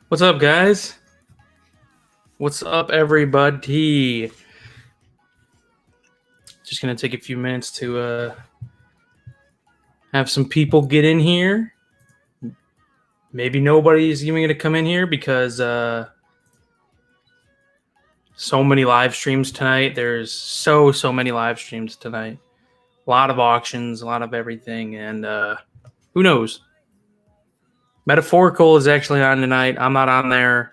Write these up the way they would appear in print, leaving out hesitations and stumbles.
What's up, guys? What's up, everybody? Just gonna take a few minutes to have some people get in here. Maybe nobody's even gonna come in here because so many live streams tonight. There's so many live streams tonight. A lot of auctions, a lot of everything, and who knows? Metaphorical is actually on tonight. I'm not on there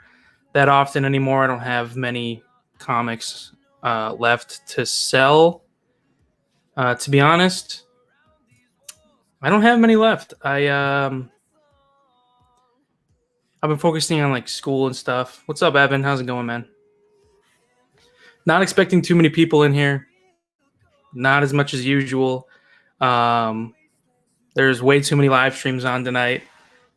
that often anymore. I don't have many comics left to sell. To be honest, I don't have many left. I've been focusing on like school and stuff. What's up, Evan? How's it going, man? Not expecting too many people in here. Not as much as usual. Um, there's way too many live streams on tonight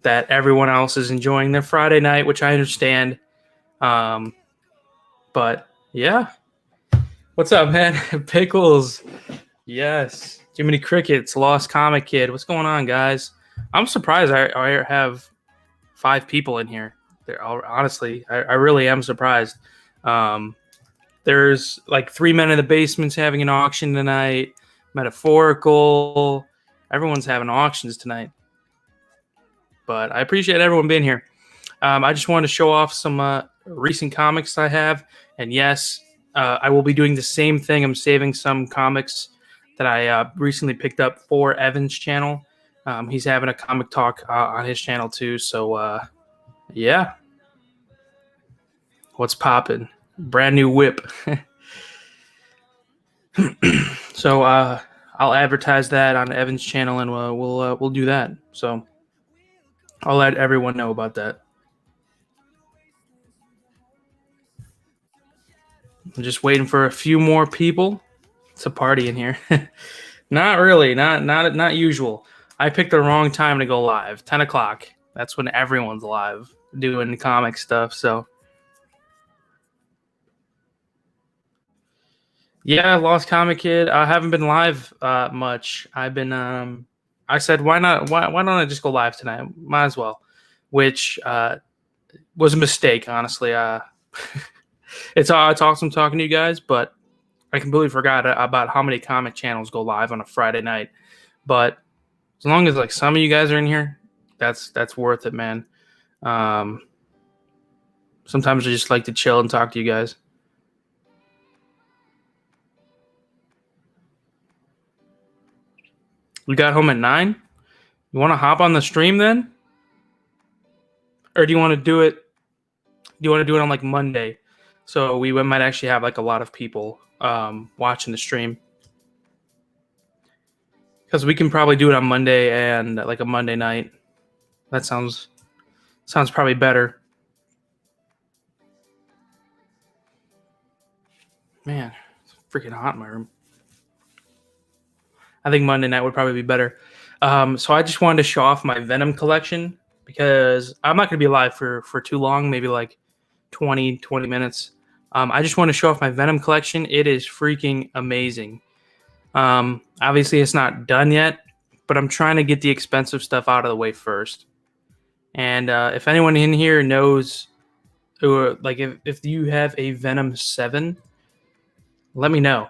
that everyone else is enjoying their Friday night, which I understand. Um, but yeah, what's up, man? Pickles. Yes. Jiminy Crickets, Lost Comic Kid. What's going on, guys? I'm surprised I have 5 people in here. Honestly, I really am surprised. There's like 3 Men in the Basement's having an auction tonight. Metaphorical. Everyone's having auctions tonight. But I appreciate everyone being here. I just wanted to show off some recent comics I have. And yes, I will be doing the same thing. I'm saving some comics that I recently picked up for Evan's channel. He's having a comic talk on his channel too. So, yeah. What's poppin'? Brand new whip. So I'll advertise that on Evan's channel, and we'll do that. So I'll let everyone know about that. I'm just waiting for a few more people. It's a party in here. Not really. Not usual. I picked the wrong time to go live. 10 o'clock. That's when everyone's live doing comic stuff. So yeah, Lost Comic Kid. I haven't been live much. I've been I said why not why don't I just go live tonight? Might as well. Which was a mistake, honestly. It's awesome talking to you guys, but I completely forgot about how many comic channels go live on a Friday night. But as long as like some of you guys are in here, that's worth it, man. Sometimes I just like to chill and talk to you guys. We got home at 9. You want to hop on the stream then, or do you want to do it? Do you want to do it on like Monday? So we might actually have like a lot of people watching the stream, because we can probably do it on Monday and like a Monday night. That sounds probably better. Man, it's freaking hot in my room. I think Monday night would probably be better. So I just wanted to show off my Venom collection because I'm not going to be live for too long, maybe like 20 minutes. I just want to show off my Venom collection. It is freaking amazing. Obviously, it's not done yet, but I'm trying to get the expensive stuff out of the way first. And if anyone in here knows, or like if you have a Venom 7, let me know.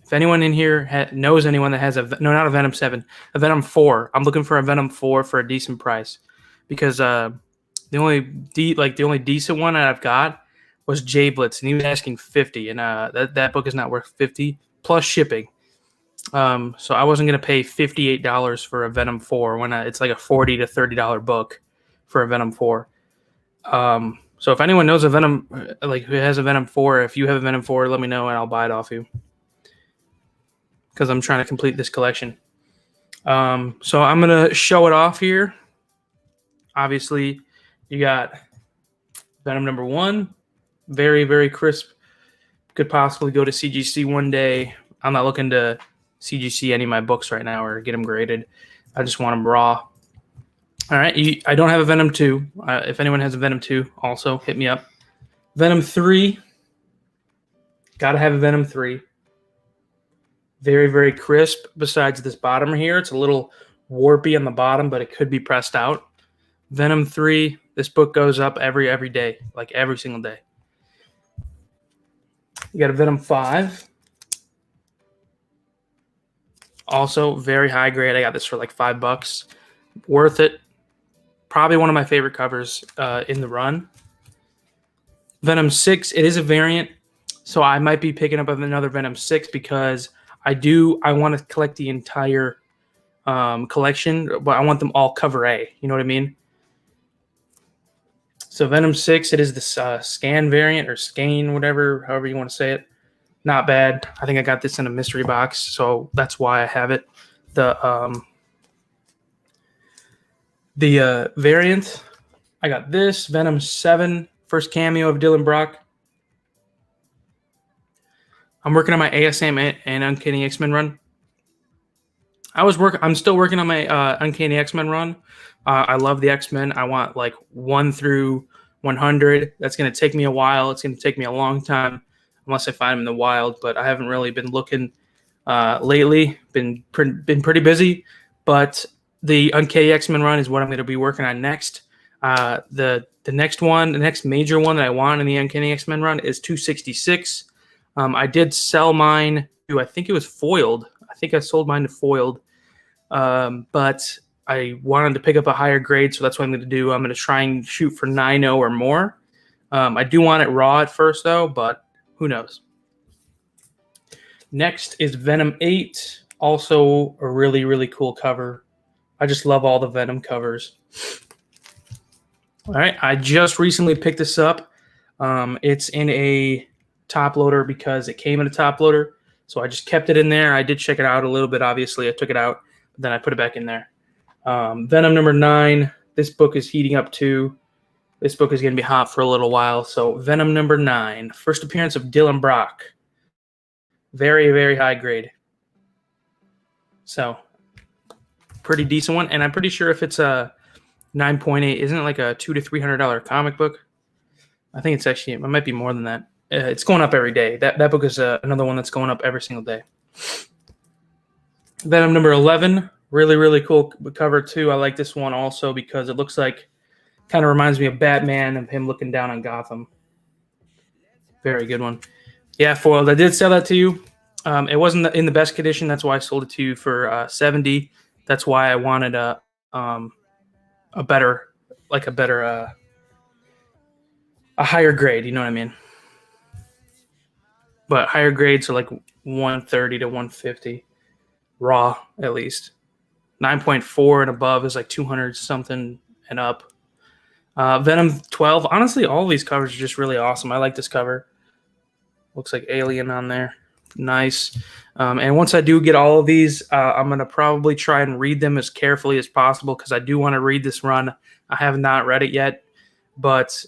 If anyone in here knows anyone that has not a Venom 7, a Venom 4. I'm looking for a Venom 4 for a decent price, because the only decent one that I've got was Jay Blitz, and he was asking 50, and that book is not worth 50 plus shipping. So I wasn't gonna pay $58 for a Venom 4 when it's like a $40 to $30 book for a Venom 4. So if anyone knows a Venom, like who has a Venom 4, if you have a Venom 4, let me know and I'll buy it off you, because I'm trying to complete this collection. So I'm gonna show it off here. Obviously, you got Venom number 1, very, very crisp. Could possibly go to CGC one day. I'm not looking to CGC any of my books right now or get them graded. I just want them raw. All right, I don't have a Venom 2. If anyone has a Venom 2, also hit me up. Venom 3. Got to have a Venom 3. Very, very crisp. Besides this bottom here, it's a little warpy on the bottom, but it could be pressed out. Venom 3. This book goes up every day, like every single day. You got a Venom 5. Also very high grade. I got this for like $5. Worth it. Probably one of my favorite covers in the run. Venom 6, it is a variant, so I might be picking up another Venom 6 because I want to collect the entire collection, but I want them all cover A. You know what I mean? So Venom 6, it is the scan variant or skein, whatever, however you want to say it. Not bad. I think I got this in a mystery box, so that's why I have it. The variant, I got this Venom 7, first cameo of Dylan Brock. I'm working on my ASM and Uncanny X-Men run. I'm still working on my Uncanny X-Men run. I love the X-Men. I want like 1 through 100. That's going to take me a while. It's going to take me a long time unless I find them in the wild. But I haven't really been looking lately. Been pretty busy. But the Uncanny X-Men run is what I'm going to be working on next. The next major one that I want in the Uncanny X-Men run is 266. I did sell mine to, I think it was Foiled. I think I sold mine to Foiled. But I wanted to pick up a higher grade, so that's what I'm going to do. I'm going to try and shoot for 9.0 or more. I do want it raw at first, though, but who knows. Next is Venom 8. Also a really, really cool cover. I just love all the Venom covers. All right, I just recently picked this up. It's in a top loader because it came in a top loader. So I just kept it in there. I did check it out a little bit, obviously. I took it out, but then I put it back in there. Venom number 9. This book is heating up too. This book is going to be hot for a little while. So Venom number 9. First appearance of Dylan Brock. Very, very high grade. So pretty decent one. And I'm pretty sure if it's a 9.8, isn't it like a $200 to $300 comic book? I think it's actually, it might be more than that. It's going up every day. That book is another one that's going up every single day. Venom number 11. Really, really cool cover too. I like this one also because it looks like, kind of reminds me of Batman and him looking down on Gotham. Very good one. Yeah, Foiled. I did sell that to you. It wasn't in the best condition. That's why I sold it to you for $70. That's why I wanted a higher grade. You know what I mean? But higher grades are like 130 to 150 raw, at least. 9.4 and above is like 200 something and up. Venom 12. Honestly, all these covers are just really awesome. I like this cover. Looks like Alien on there. Nice. And once I do get all of these, I'm going to probably try and read them as carefully as possible because I do want to read this run. I have not read it yet, but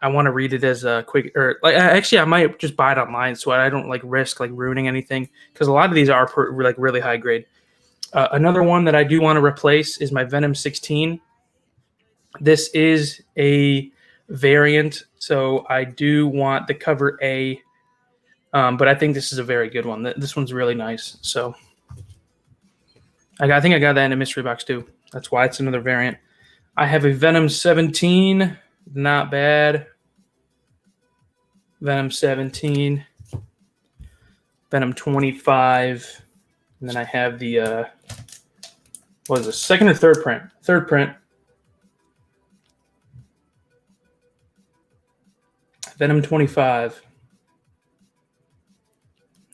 I want to read it as a quick, or like actually I might just buy it online so I don't like risk like ruining anything because a lot of these are like really high grade. Another one that I do want to replace is my Venom 16. This is a variant, so I do want the cover A, but I think this is a very good one. This one's really nice. So I think I got that in a mystery box too. That's why it's another variant. I have a Venom 17. Not bad. Venom 17. Venom 25. And then I have the, what is it, second or third print? Third print. Venom 25.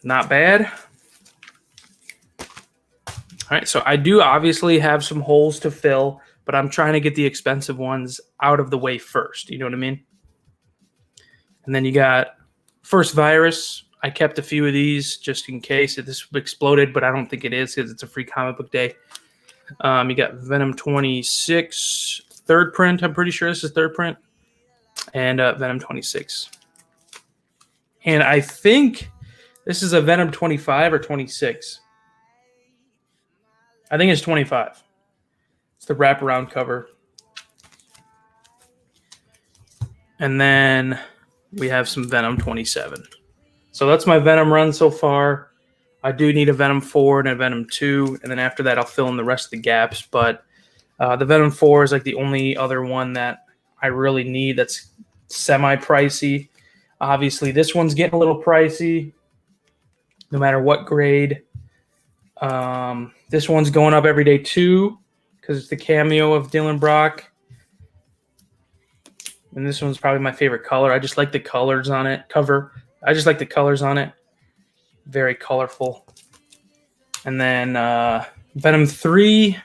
Not bad. All right, so I do obviously have some holes to fill, but I'm trying to get the expensive ones out of the way first. You know what I mean? And then you got First Virus. I kept a few of these just in case this exploded, but I don't think it is because it's a free comic book day. You got Venom 26, third print. I'm pretty sure this is third print. And Venom 26. And I think this is a Venom 25 or 26. I think it's 25. It's the wraparound cover. And then we have some Venom 27. So that's my Venom run so far. I do need a Venom 4 and a Venom 2. And then after that, I'll fill in the rest of the gaps. But the Venom 4 is like the only other one that I really need that's semi-pricey. Obviously, this one's getting a little pricey, no matter what grade. This one's going up every day too, because it's the cameo of Dylan Brock. And this one's probably my favorite color. I just like the colors on it. I just like the colors on it. Very colorful. And then Venom 3.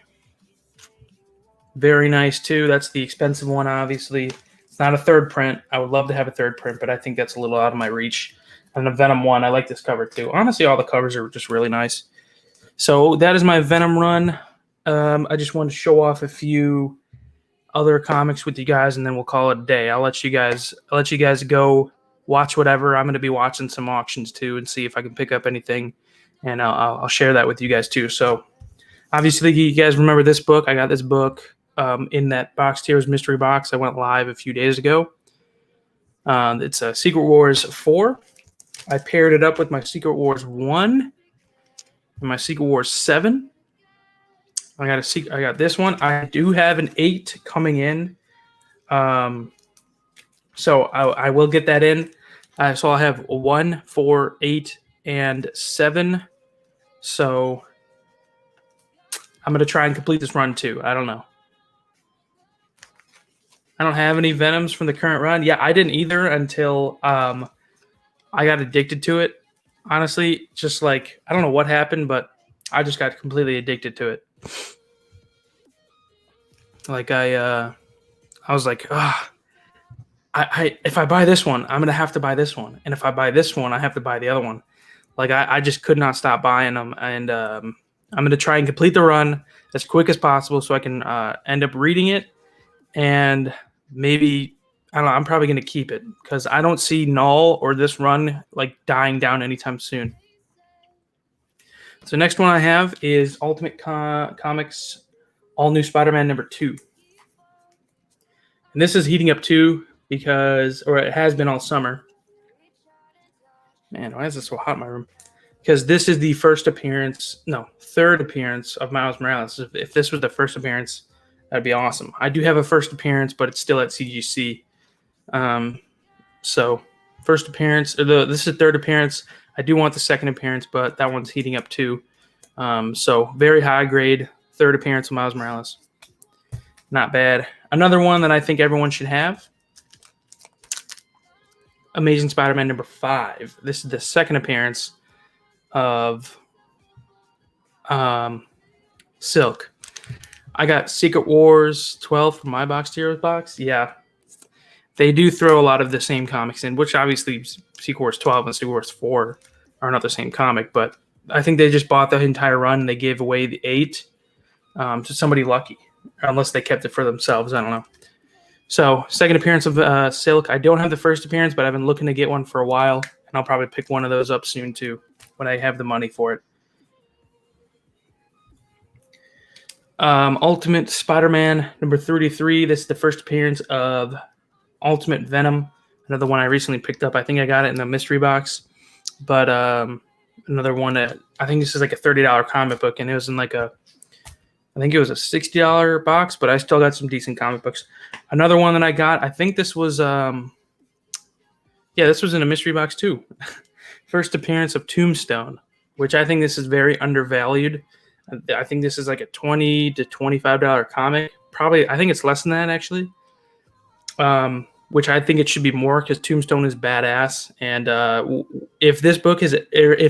Very nice too. That's the expensive one, obviously. It's not a third print. I would love to have a third print, but I think that's a little out of my reach. And the Venom 1, I like this cover too. Honestly, all the covers are just really nice. So that is my Venom run. I just wanted to show off a few other comics with you guys, and then we'll call it a day. I'll let you guys go watch whatever. I'm going to be watching some auctions too and see if I can pick up anything, and I'll share that with you guys too. So obviously, you guys remember this book. I got this book in that Box Tears mystery box. I went live a few days ago. It's a Secret Wars 4. I paired it up with my Secret Wars 1 and my Secret Wars 7. I got this one. I do have an 8 coming in. So I will get that in. So I'll have 1, 4, 8, and 7. So I'm going to try and complete this run too. I don't know. I don't have any Venoms from the current run. Yeah, I didn't either until I got addicted to it. Honestly, just like, I don't know what happened, but I just got completely addicted to it. Like I was like, if I buy this one, I'm gonna have to buy this one, and if I buy this one, I have to buy the other one. Like I just could not stop buying them, and I'm gonna try and complete the run as quick as possible so I can end up reading it, and maybe I don't know. I'm probably gonna keep it because I don't see Null or this run like dying down anytime soon. So next one I have is Ultimate Comics All New Spider-Man number 2. And this is heating up too because, or it has been all summer. Man, why is it so hot in my room? Because this is the third appearance of Miles Morales. If this was the first appearance, that'd be awesome. I do have a first appearance, but it's still at CGC. So first appearance, this is third appearance. I do want the second appearance, but that one's heating up too. So very high grade, third appearance of Miles Morales. Not bad. Another one that I think everyone should have. Amazing Spider-Man number 5. This is the second appearance of Silk. I got Secret Wars 12 from my Box Heroes box. Yeah. They do throw a lot of the same comics in, which obviously Secret Wars 12 and Secret Wars 4 are not the same comic, but I think they just bought the entire run and they gave away the 8 to somebody lucky, unless they kept it for themselves. I don't know. So second appearance of Silk. I don't have the first appearance, but I've been looking to get one for a while, and I'll probably pick one of those up soon too when I have the money for it. Ultimate Spider-Man number 33. This is the first appearance of Ultimate Venom, another one I recently picked up. I think I got it in the mystery box, but another one that I think this is like a $30 comic book, and it was in like I think it was a $60 box, but I still got some decent comic books. Another one that I got, I think this was this was in a mystery box too. First appearance of Tombstone, which I think this is very undervalued. I think this is like a $20 to $25 comic. Probably, I think it's less than that actually. Which I think it should be more because Tombstone is badass. And if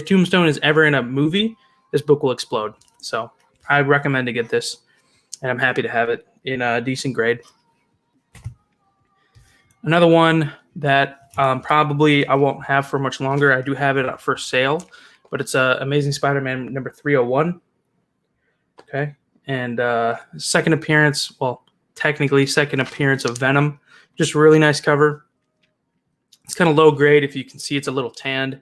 Tombstone is ever in a movie, this book will explode. So I recommend to get this, and I'm happy to have it in a decent grade. Another one that probably I won't have for much longer. I do have it up for sale, but it's Amazing Spider-Man number 301. Okay, and second appearance. Well, technically second appearance of Venom. Just a really nice cover. It's kind of low grade. If you can see, it's a little tanned,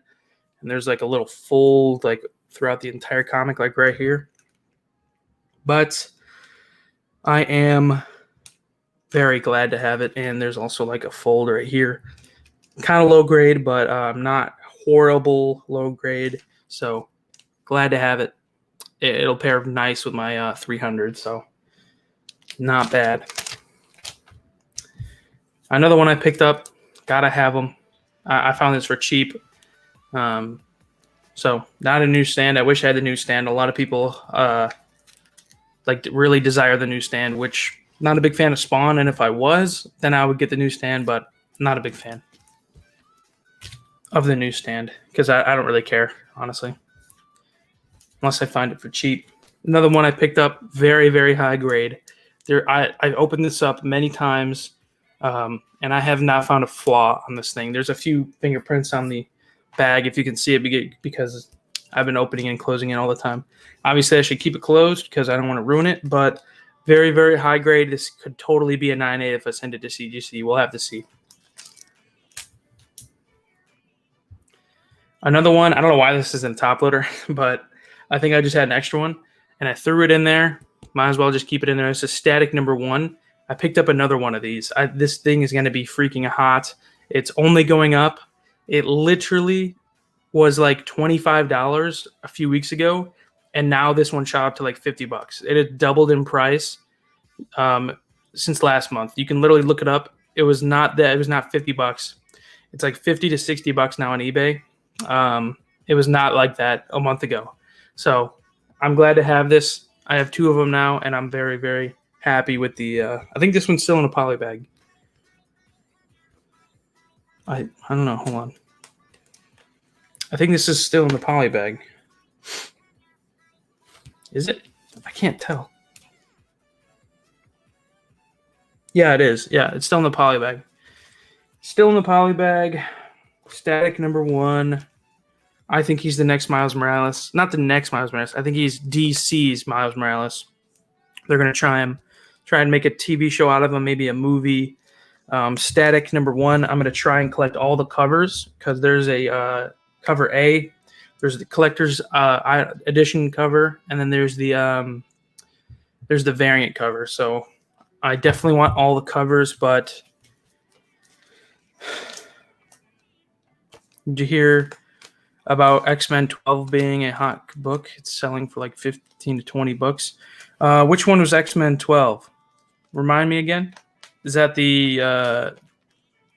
and there's like a little fold like throughout the entire comic, like right here. But I am very glad to have it, and there's also like a fold right here. Kind of low grade, but not horrible low grade. So glad to have it. It'll pair nice with my 300, so not bad. Another one I picked up. Gotta have them. I found this for cheap. So not a newsstand. I wish I had the newsstand. A lot of people really desire the newsstand, which not a big fan of Spawn. And if I was, then I would get the newsstand, but not a big fan of the newsstand because I don't really care, honestly, unless I find it for cheap. Another one I picked up, very, very high grade. I opened this up many times, and I have not found a flaw on this thing. There's a few fingerprints on the bag, if you can see it, because I've been opening and closing it all the time. Obviously, I should keep it closed because I don't want to ruin it, but very, very high grade. This could totally be a 9.8 if I send it to CGC. We'll have to see. Another one, I don't know why this isn't a top loader, but I think I just had an extra one, and I threw it in there. Might as well just keep it in there. It's a static number 1. I picked up another one of these. This thing is going to be freaking hot. It's only going up. It literally was like $25 a few weeks ago, and now this one shot up to like $50. It had doubled in price since last month. You can literally look it up. It was not that. It was not $50. It's like $50 to $60 now on eBay. It was not like that a month ago. So I'm glad to have this. I have 2 of them now, and I'm very, very happy with the. I think this one's still in a poly bag. I don't know. Hold on. I think this is still in the poly bag. Is it? I can't tell. Yeah, it is. Yeah, it's still in the poly bag. Still in the poly bag. Static number 1. I think he's the next Miles Morales. Not the next Miles Morales. I think he's DC's Miles Morales. They're going to try and make a TV show out of him, maybe a movie. Static number 1. I'm going to try and collect all the covers because there's a cover A. There's the collector's edition cover, and then there's the variant cover. So I definitely want all the covers, but did you hear about X-Men 12 being a hot book? It's selling for like $15 to $20. Which one was X-Men 12? Remind me again. Is that the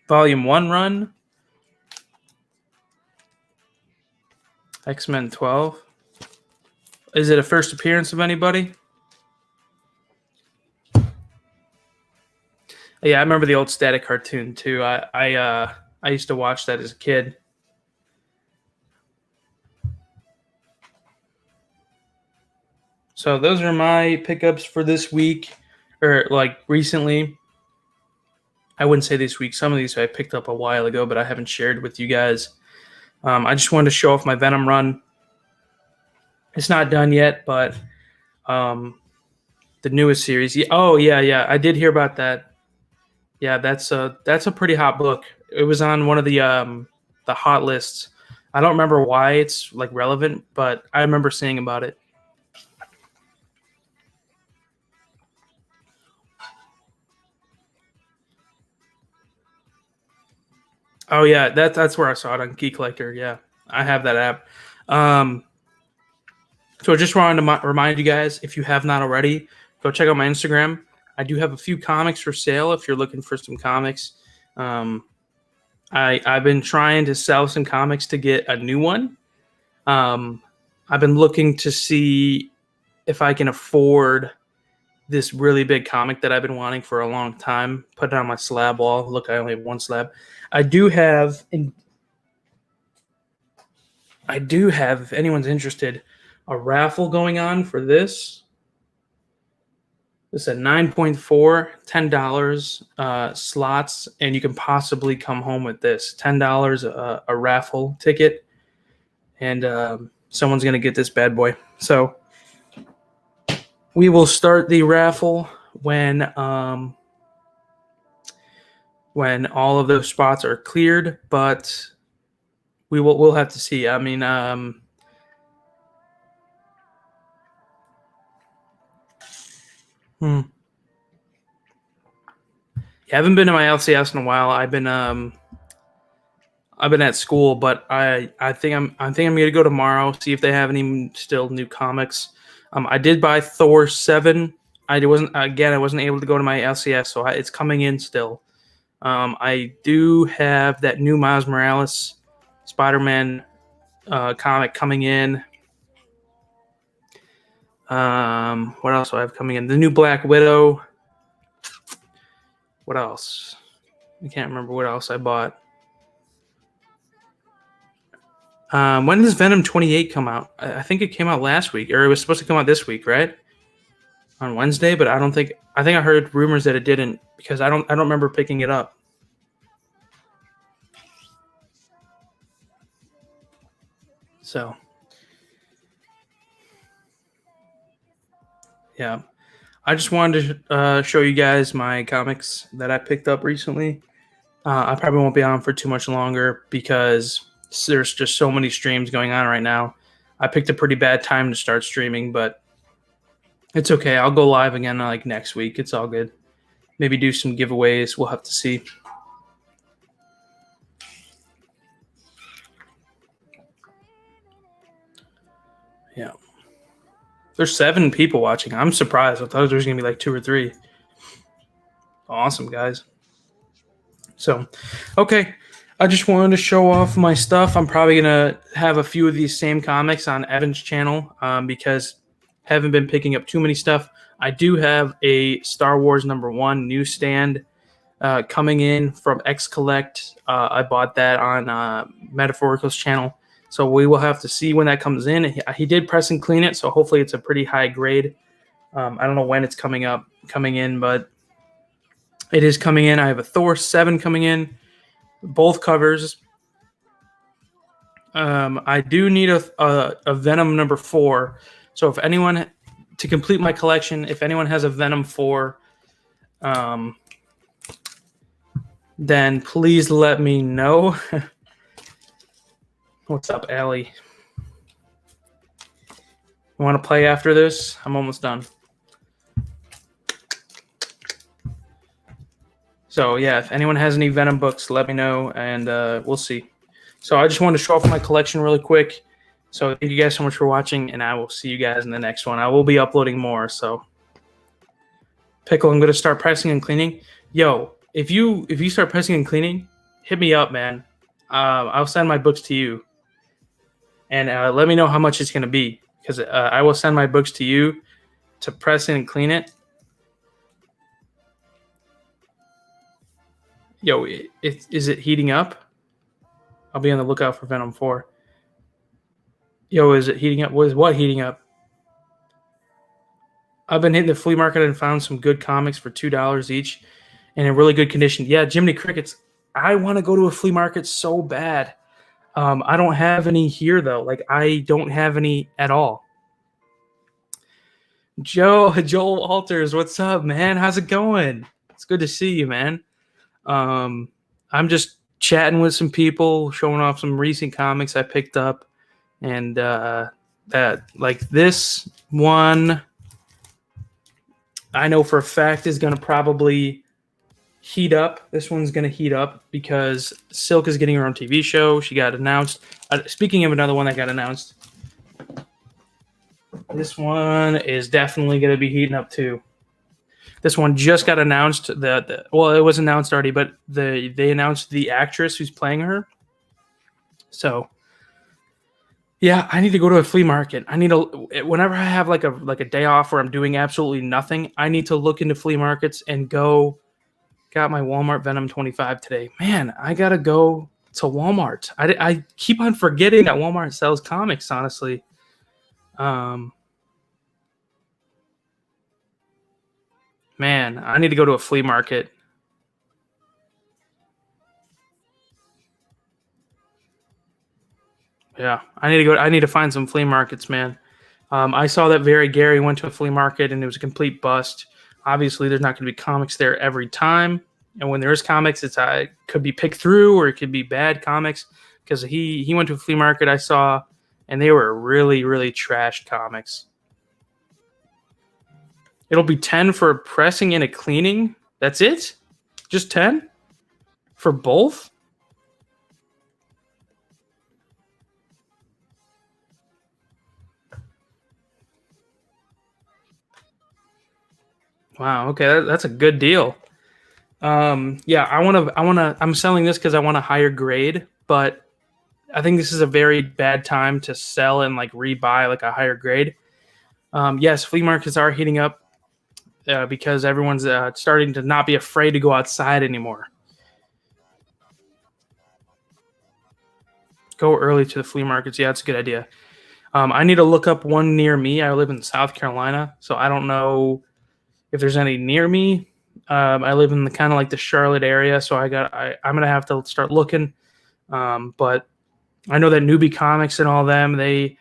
Volume 1 run? X-Men 12. Is it a first appearance of anybody? Yeah, I remember the old Static cartoon too. I used to watch that as a kid. So those are my pickups for this week, or like recently. I wouldn't say this week. Some of these I picked up a while ago, but I haven't shared with you guys. I just wanted to show off my Venom run. It's not done yet, but the newest series. Yeah. I did hear about that. Yeah, that's a pretty hot book. It was on one of the hot lists. I don't remember why it's like relevant, but I remember seeing about it. Oh yeah, that's where I saw it on Key Collector. Yeah, I have that app. So I just wanted to remind you guys, if you have not already, go check out my Instagram. I do have a few comics for sale if you're looking for some comics. I've been trying to sell some comics to get a new one. I've been looking to see if I can afford this really big comic that I've been wanting for a long time. Put it on my slab wall. Look, I only have one slab. I do have, if anyone's interested, a raffle going on for this. It's a 9.4, $10 slots, and you can possibly come home with this. $10 a raffle ticket, and someone's going to get this bad boy. So we will start the raffle when all of those spots are cleared, but we'll have to see. I mean, I haven't been to my LCS in a while. I've been at school, but I think I'm gonna go tomorrow, see if they have any still new comics. I did buy Thor 7. I wasn't able to go to my LCS, so it's coming in still. I do have that new Miles Morales Spider-Man comic coming in. What else do I have coming in? The new Black Widow. What else? I can't remember what else I bought. When does Venom 28 come out? I think it came out last week, or it was supposed to come out this week, right? On Wednesday, but I don't think. I think I heard rumors that it didn't because I don't remember picking it up. So, yeah, I just wanted to show you guys my comics that I picked up recently. I probably won't be on for too much longer because there's just so many streams going on right now. I picked a pretty bad time to start streaming, but it's okay. I'll go live again like next week. It's all good. Maybe do some giveaways. We'll have to see. Yeah. There's 7 people watching. I'm surprised. I thought there was going to be like 2 or 3. Awesome, guys. So, okay. I just wanted to show off my stuff. I'm probably going to have a few of these same comics on Evan's channel because I haven't been picking up too many stuff. I do have a Star Wars #1 newsstand coming in from X Collect. I bought that on Metaphorical's channel. So we will have to see when that comes in. He did press and clean it, so hopefully it's a pretty high grade. I don't know when it's coming in, but it is coming in. I have a Thor 7 coming in, both covers. I do need a Venom #4. So if anyone, to complete my collection, if anyone has a Venom 4, then please let me know. What's up, Allie? You want to play after this? I'm almost done. So yeah, if anyone has any Venom books, let me know, and we'll see. So I just wanted to show off my collection really quick. So thank you guys so much for watching, and I will see you guys in the next one. I will be uploading more. So Pickle, I'm going to start pressing and cleaning. Yo, if you start pressing and cleaning, hit me up, man. I'll send my books to you, and let me know how much it's going to be, because I will send my books to you to press and clean it. Yo, is it heating up? I'll be on the lookout for Venom 4. Yo, is it heating up? What heating up? I've been hitting the flea market and found some good comics for $2 each and in really good condition. Yeah, Jiminy Crickets. I want to go to a flea market so bad. I don't have any here, though. Like, I don't have any at all. Joel Walters, what's up, man? How's it going? It's good to see you, man. I'm just chatting with some people, showing off some recent comics I picked up, and that, like, this one, I know for a fact is going to probably heat up. This one's going to heat up because Silk is getting her own TV show. She got announced. Speaking of another one that got announced, this one is definitely going to be heating up too. This one just got announced. Well, it was announced already, but they announced the actress who's playing her. So, yeah, I need to go to a flea market. Whenever I have like a day off where I'm doing absolutely nothing, I need to look into flea markets and go. Got my Walmart Venom 25 today. Man, I gotta go to Walmart. I keep on forgetting that Walmart sells comics, honestly. Man, I need to go to a flea market. Yeah, I need to find some flea markets, man. I saw that Very Gary went to a flea market and it was a complete bust. Obviously, there's not going to be comics there every time, and when there is comics, it could be picked through or it could be bad comics. Because he went to a flea market I saw, and they were really, really trashed comics. It'll be 10 for pressing and a cleaning. That's it? Just 10 for both? Wow, okay, that's a good deal. Yeah, I'm selling this because I want a higher grade, but I think this is a very bad time to sell and like rebuy like a higher grade. Yes, flea markets are heating up because everyone's starting to not be afraid to go outside anymore. Go early to the flea markets. Yeah, that's a good idea. I need to look up one near me. I live in South Carolina, so I don't know if there's any near me. I live in the kind of like the Charlotte area, so I'm gonna have to start looking. But I know that Newbie Comics and all them they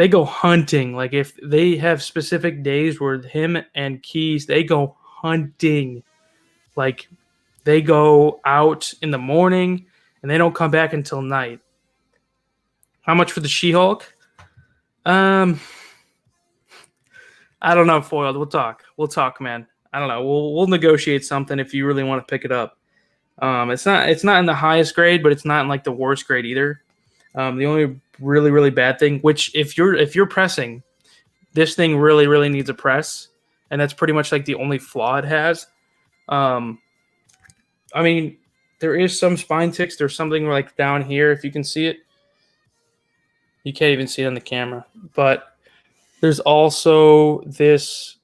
go hunting. Like if they have specific days where him and Keys they go hunting. Like they go out in the morning and they don't come back until night. How much for the She-Hulk? Um, I don't know, Foiled. We'll talk. We'll talk, man. I don't know. We'll negotiate something if you really want to pick it up. It's not in the highest grade, but it's not in like the worst grade either. The only really bad thing, which if you're pressing, this thing really needs a press, and that's pretty much like the only flaw it has. Um, I mean, there is some spine ticks. There's something like down here, if you can see it. You can't even see it on the camera, but there's also this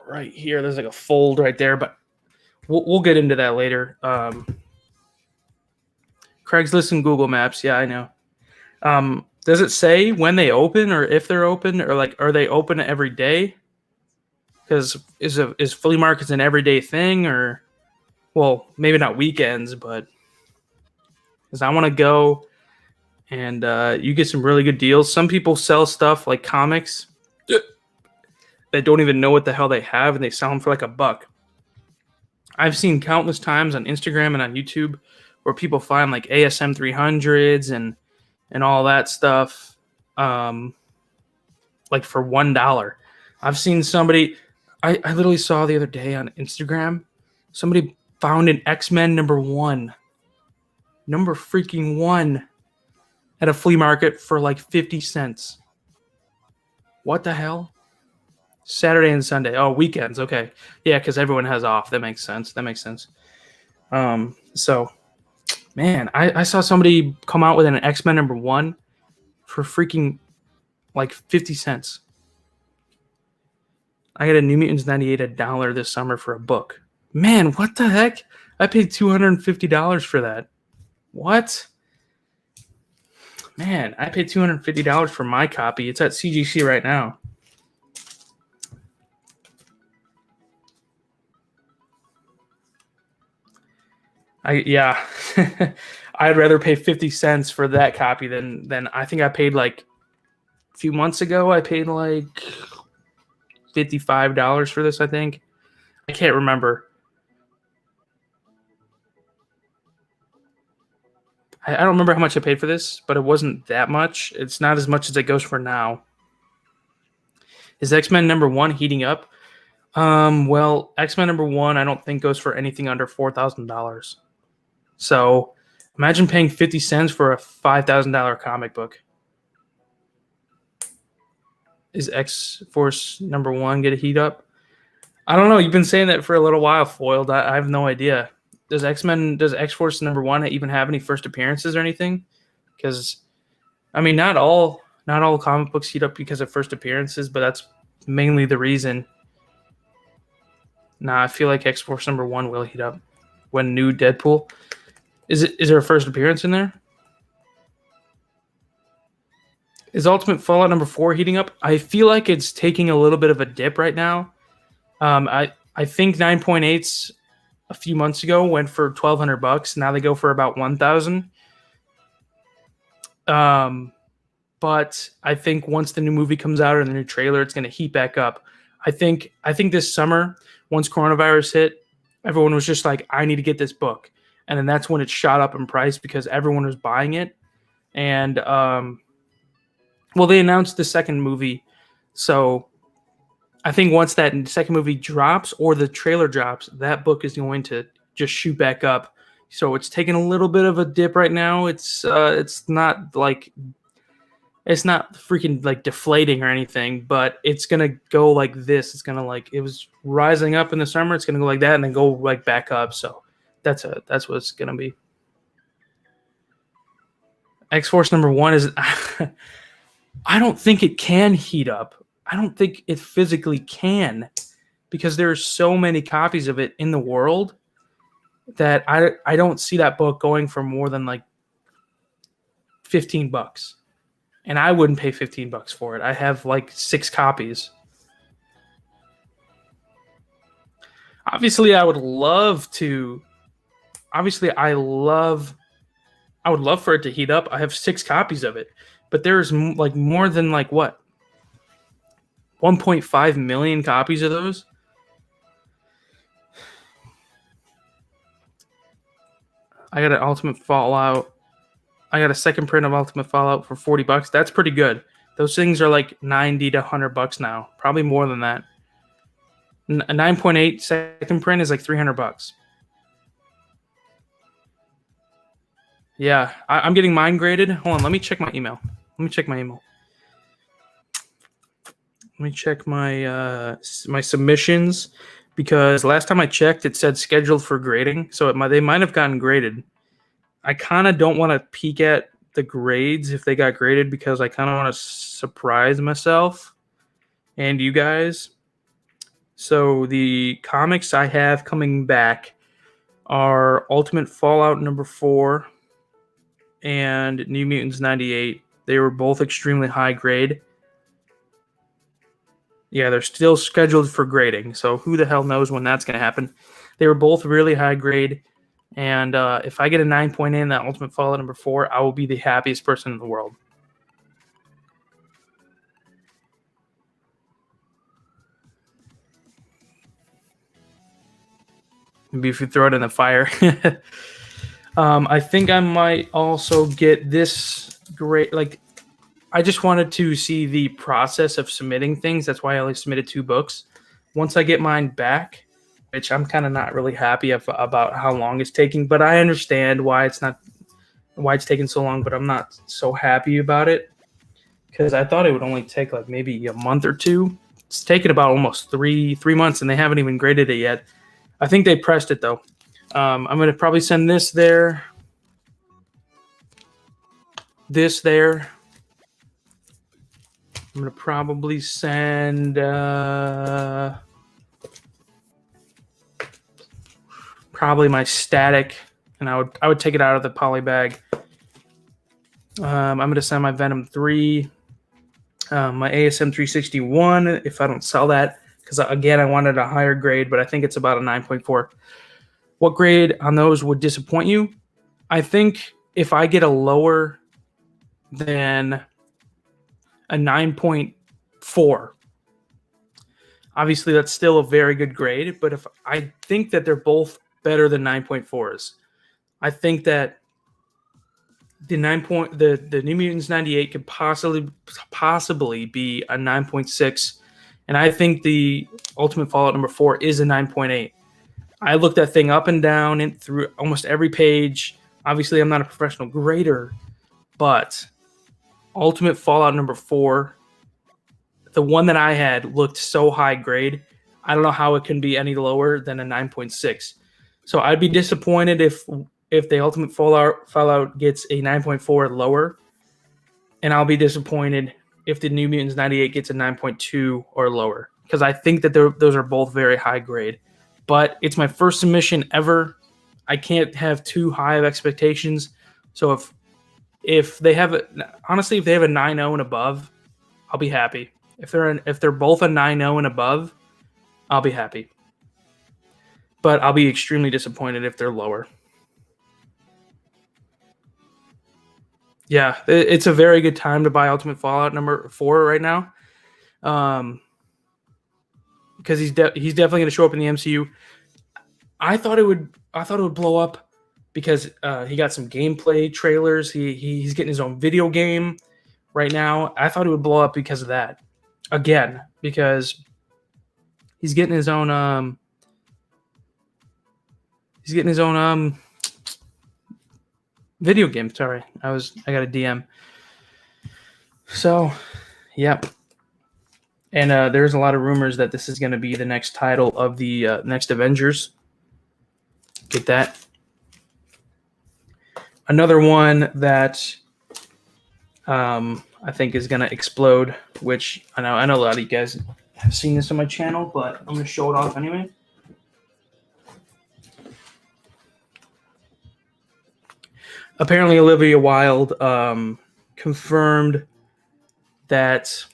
right here. There's like a fold right there, but we'll get into that later. Craigslist and Google Maps. Yeah, I know. Does it say when they open or if they're open or like are they open every day? Because is flea markets an everyday thing or well maybe not weekends, but because I want to go and you get some really good deals. Some people sell stuff like comics that don't even know what the hell they have and they sell them for like $1. I've seen countless times on Instagram and on YouTube where people find like ASM 300s and all that stuff, like for $1. I've seen somebody. I literally saw the other day on Instagram, somebody found an X-Men number freaking one, at a flea market for like 50 cents. What the hell? Saturday and Sunday. Oh, weekends. Okay, yeah, because everyone has off. That makes sense. So man, I saw somebody come out with an X-Men number one for freaking like 50 cents. I got a New Mutants 98 $1 this summer for a book. Man, what the heck? I paid $250 for that. What? Man, I paid $250 for my copy. It's at CGC right now. Yeah. I'd rather pay 50 cents for that copy than I think I paid like a few months ago. I paid like $55 for this, I think. I can't remember. I don't remember how much I paid for this, but it wasn't that much. It's not as much as it goes for now. Is X-Men number one heating up? Well, X-Men number one, I don't think goes for anything under $4,000. So imagine paying 50 cents for a $5,000 comic book. Is X-Force number one get a heat up? I don't know. You've been saying that for a little while, Foiled. I have no idea. Does X-Force number one even have any first appearances or anything? Because, I mean, not all comic books heat up because of first appearances, but that's mainly the reason. Nah, I feel like X-Force number one will heat up when new Deadpool. Is there a first appearance in there? Is Ultimate Fallout number 4 heating up? I feel like it's taking a little bit of a dip right now. I think 9.8s a few months ago went for $1,200. Now they go for about 1,000. But I think once the new movie comes out or the new trailer, it's going to heat back up. I think this summer, once coronavirus hit, everyone was just like, I need to get this book. And then that's when it shot up in price because everyone was buying it. And, well, they announced the second movie. So I think once that second movie drops or the trailer drops, that book is going to just shoot back up. So it's taking a little bit of a dip right now. It's not like it's not freaking like deflating or anything, but it's gonna go like this. It's gonna like it was rising up in the summer. It's gonna go like that and then go like back up. So that's what it's gonna be. X Force number one is I don't think it can heat up. I don't think it physically can because there's so many copies of it in the world that I don't see that book going for more than like $15. And I wouldn't pay $15 for it. I have like 6 copies. Obviously, I would love to. Obviously, I would love for it to heat up. I have 6 copies of it, but there's like more than like what 1.5 million copies of those. I got an Ultimate Fallout. I got a second print of Ultimate Fallout for $40. That's pretty good. Those things are like $90 to $100 now, probably more than that. A 9.8 second print is like $300. Yeah, I'm getting mine graded. Hold on, let me check my email. Let me check my my submissions because last time I checked, it said scheduled for grading, so they might have gotten graded. I kind of don't want to peek at the grades if they got graded because I kind of want to surprise myself and you guys. So the comics I have coming back are Ultimate Fallout number 4 and New Mutants 98. They were both extremely high grade. Yeah, they're still scheduled for grading, so who the hell knows when that's going to happen. They were both really high grade, and if I get a 9.8 in that Ultimate Fallout number 4, I will be the happiest person in the world. Maybe if you throw it in the fire. I think I might also get this great. Like, I just wanted to see the process of submitting things. That's why I only submitted 2 books. Once I get mine back, which I'm kind of not really happy about how long it's taking, but I understand why it's taking so long. But I'm not so happy about it because I thought it would only take like maybe a month or 2. It's taken about almost three months, and they haven't even graded it yet. I think they pressed it though. I'm going to probably send this there. This there. I'm going to probably send probably my static, and I would take it out of the poly bag. I'm going to send my Venom 3, my ASM 361 if I don't sell that, because again I wanted a higher grade, but I think it's about a 9.4. What grade on those would disappoint you? I think if I get a lower than a 9.4, obviously that's still a very good grade, but if I think that they're both better than 9.4s, I think that the New Mutants 98 could possibly be a 9.6, and I think the Ultimate Fallout number 4 is a 9.8. I looked that thing up and down and through almost every page. Obviously, I'm not a professional grader, but Ultimate Fallout number 4, the one that I had, looked so high grade. I don't know how it can be any lower than a 9.6. So I'd be disappointed if the Ultimate Fallout gets a 9.4 lower, and I'll be disappointed if the New Mutants 98 gets a 9.2 or lower, because I think that those are both very high grade. But it's my first submission ever. I can't have too high of expectations. So if they have honestly, if they have a 9.0 and above, I'll be happy. If they're both a 9.0 and above, I'll be happy. But I'll be extremely disappointed if they're lower. Yeah, it's a very good time to buy Ultimate Fallout number 4 right now, because he's definitely going to show up in the MCU. I thought it would blow up because he got some gameplay trailers. He's getting his own video game right now. I thought it would blow up because of that. Again, because he's getting his own video game. Sorry, I got a DM. So, yep. And there's a lot of rumors that this is going to be the next title of the next Avengers. Get that. Another one that I think is going to explode, which I know a lot of you guys have seen this on my channel, but I'm going to show it off anyway. Apparently, Olivia Wilde confirmed that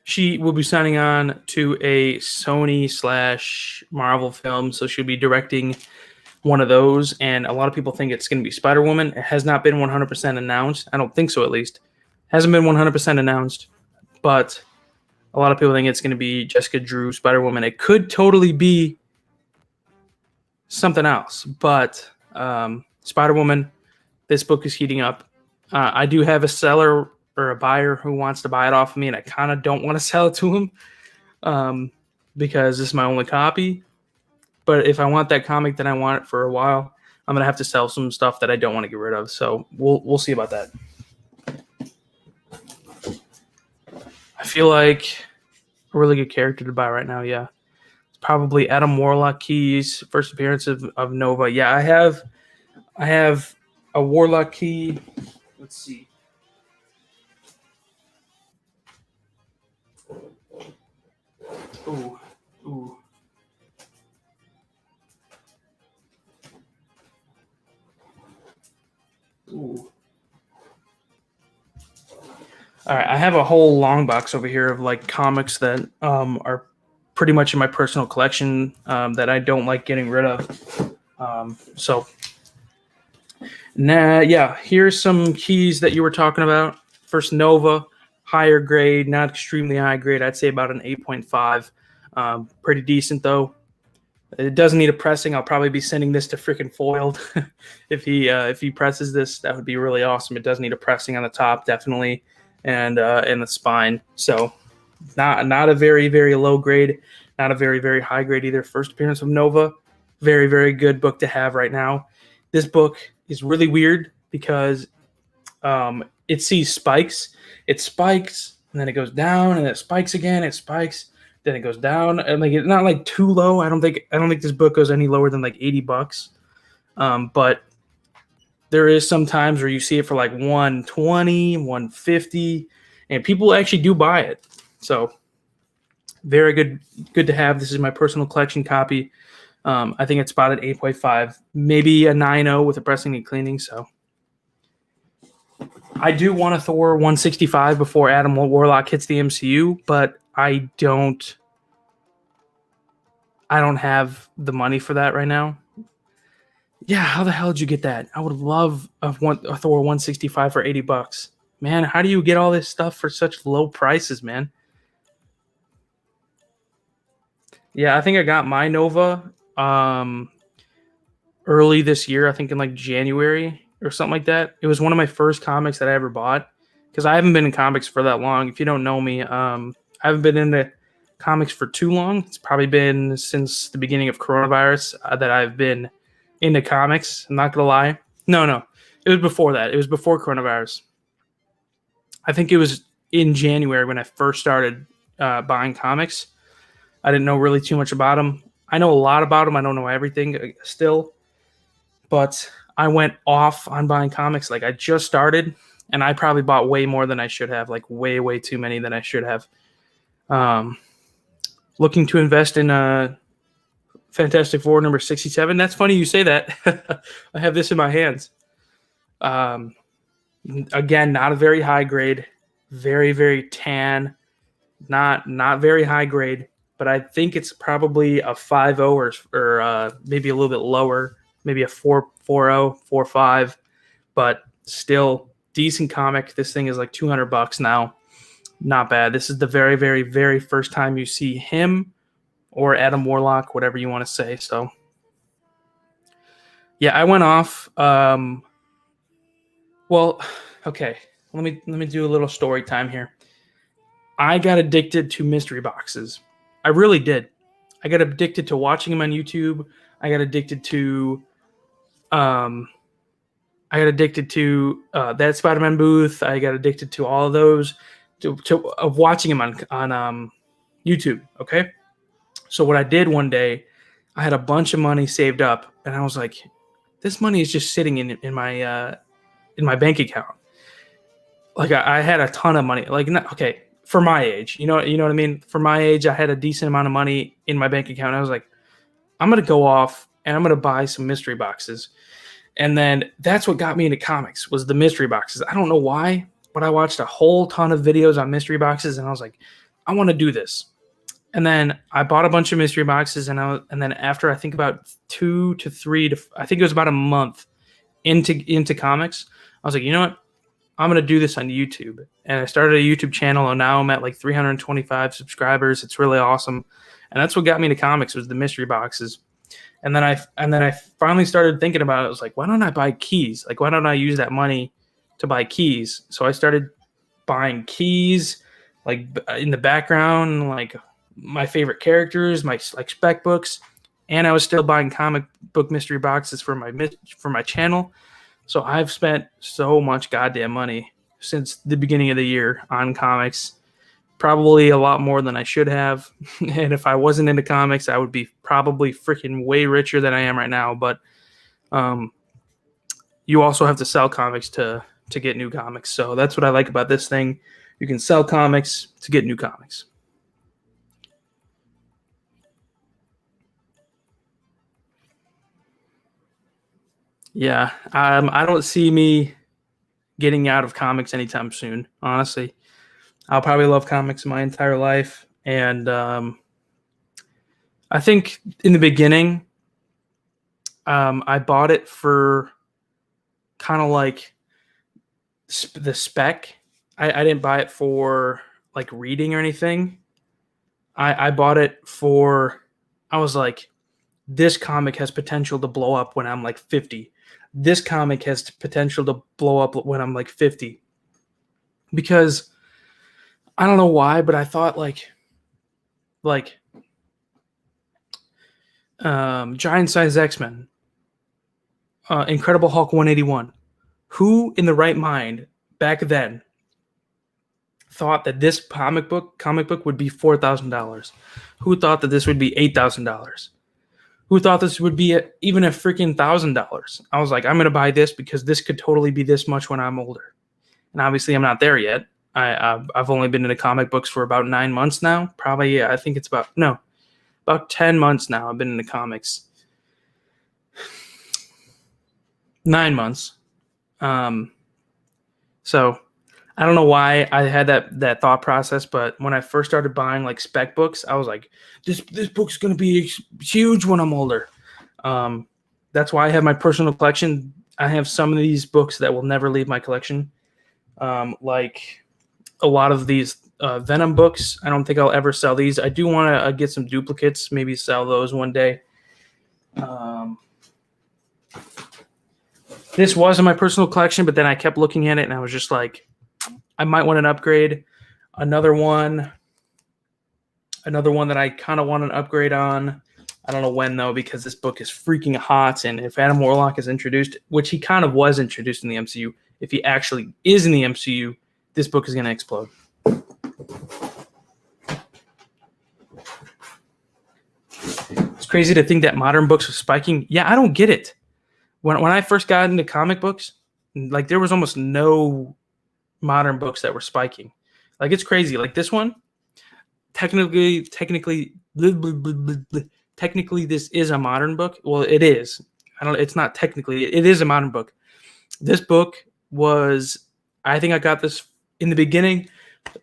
she will be signing on to a Sony / Marvel film, so she'll be directing one of those. And a lot of people think it's going to be Spider-Woman. It has not been 100% announced. I don't think so, at least. Hasn't been 100% announced, but a lot of people think it's going to be Jessica Drew, Spider-Woman. It could totally be something else, but Spider-Woman, this book is heating up. I do have a seller or a buyer who wants to buy it off of me, and I kind of don't want to sell it to him because this is my only copy. But if I want that comic, then I want it for a while. I'm gonna have to sell some stuff that I don't want to get rid of. So we'll see about that. I feel like a really good character to buy right now. Yeah, it's probably Adam Warlock Key's first appearance of Nova. Yeah, I have a Warlock Key. Let's see. Ooh. All right, I have a whole long box over here of like comics that are pretty much in my personal collection that I don't like getting rid of. So, yeah, here's some keys that you were talking about. First, Nova, higher grade, not extremely high grade. I'd say about an 8.5. Pretty decent though. It doesn't need a pressing. I'll probably be sending this to freaking Foiled if he presses this. That would be really awesome. It does need a pressing on the top, definitely, and in the spine. So not a very, very low grade, not a very, very high grade either. First appearance of Nova, very, very good book to have right now. This book is really weird because it sees spikes. It spikes and then it goes down and it spikes again. It spikes. Then it goes down, and like it's not like too low. I don't think this book goes any lower than like $80. But there is some times where you see it for like 120, 150, and people actually do buy it. So very good to have. This is my personal collection copy. I think it's about an 8.5, maybe a 9.0 with a pressing and cleaning. So I do want a Thor 165 before Adam Warlock hits the MCU, but I don't have the money for that right now. Yeah, how the hell did you get that? I would love a Thor 165 for $80. Man, how do you get all this stuff for such low prices, man? Yeah, I think I got my Nova early this year. I think in like January or something like that. It was one of my first comics that I ever bought because I haven't been in comics for that long. If you don't know me, I haven't been into comics for too long. It's probably been since the beginning of coronavirus that I've been into comics. I'm not gonna lie. No, it was before that. It was before coronavirus. I think it was in January when I first started buying comics. I didn't know really too much about them. I know a lot about them. I don't know everything still, but I went off on buying comics. Like I just started, and I probably bought way more than I should have. Like way too many than I should have. Looking to invest in Fantastic Four number 67. That's funny you say that. I have this in my hands. Again, not a very high grade, very tan, not very high grade, but I think it's probably a 5.0 or maybe a little bit lower, maybe a 4.0, 4.5, but still decent comic. This thing is like $200 now. Not bad. This is the very first time you see him or Adam Warlock, whatever you want to say. So yeah, I went off. Well, okay. Let me do a little story time here. I got addicted to mystery boxes. I really did. I got addicted to watching them on YouTube. I got addicted to I got addicted to that Spider-Man booth. I got addicted to all of those, of watching them on YouTube. Okay, so what I did one day, I had a bunch of money saved up, and I was like, this money is just sitting in my bank account. Like I had a ton of money. Like okay, for my age, you know what I mean. For my age, I had a decent amount of money in my bank account. I was like, I'm gonna go off and I'm gonna buy some mystery boxes. And then that's what got me into comics, was the mystery boxes. I don't know why, but I watched a whole ton of videos on mystery boxes, and I was like, I want to do this. And then I bought a bunch of mystery boxes, and then after I think about 2 to 3 to I think it was about a month into comics, I was like, you know what? I'm gonna do this on YouTube. And I started a YouTube channel, and now I'm at like 325 subscribers. It's really awesome. And that's what got me into comics, was the mystery boxes. And then I finally started thinking about it. I was like, why don't I buy keys? Like, why don't I use that money to buy keys? So I started buying keys, like in the background, like my favorite characters, my like spec books, and I was still buying comic book mystery boxes for my channel. So I've spent so much goddamn money since the beginning of the year on comics. Probably a lot more than I should have. And if I wasn't into comics, I would be probably freaking way richer than I am right now. But you also have to sell comics to get new comics. So that's what I like about this thing. You can sell comics to get new comics. Yeah, I don't see me getting out of comics anytime soon, honestly. I'll probably love comics my entire life. And I think in the beginning, I bought it for kind of like the spec. I didn't buy it for like reading or anything. I bought it for, I was like, this comic has potential to blow up when I'm like 50. This comic has potential to blow up when I'm like 50. Because I don't know why, but I thought like Giant Size X-Men, Incredible Hulk 181. Who in the right mind back then thought that this comic book would be $4,000? Who thought that this would be $8,000? Who thought this would be even a freaking $1,000? I was like, I'm gonna buy this because this could totally be this much when I'm older. And obviously, I'm not there yet. I've only been into comic books for about 9 months now. Probably, yeah, I think it's about 10 months now. I've been into comics. 9 months. So I don't know why I had that thought process, but when I first started buying like spec books, I was like, this book's gonna be huge when I'm older. That's why I have my personal collection. I have some of these books that will never leave my collection. Like a lot of these Venom books. I don't think I'll ever sell these. I do want to get some duplicates, maybe sell those one day. This was in my personal collection, but then I kept looking at it and I was just like, I might want an upgrade. Another one that I kind of want an upgrade on. I don't know when though, because this book is freaking hot. And if Adam Warlock is introduced, which he kind of was introduced in the MCU, if he actually is in the MCU, this book is going to explode. It's crazy to think that modern books are spiking. Yeah, I don't get it. When I first got into comic books, like there was almost no modern books that were spiking. Like it's crazy. Like this one, technically, this is a modern book. Well, it is. It's not technically. It is a modern book. This book was. I think I got this in the beginning.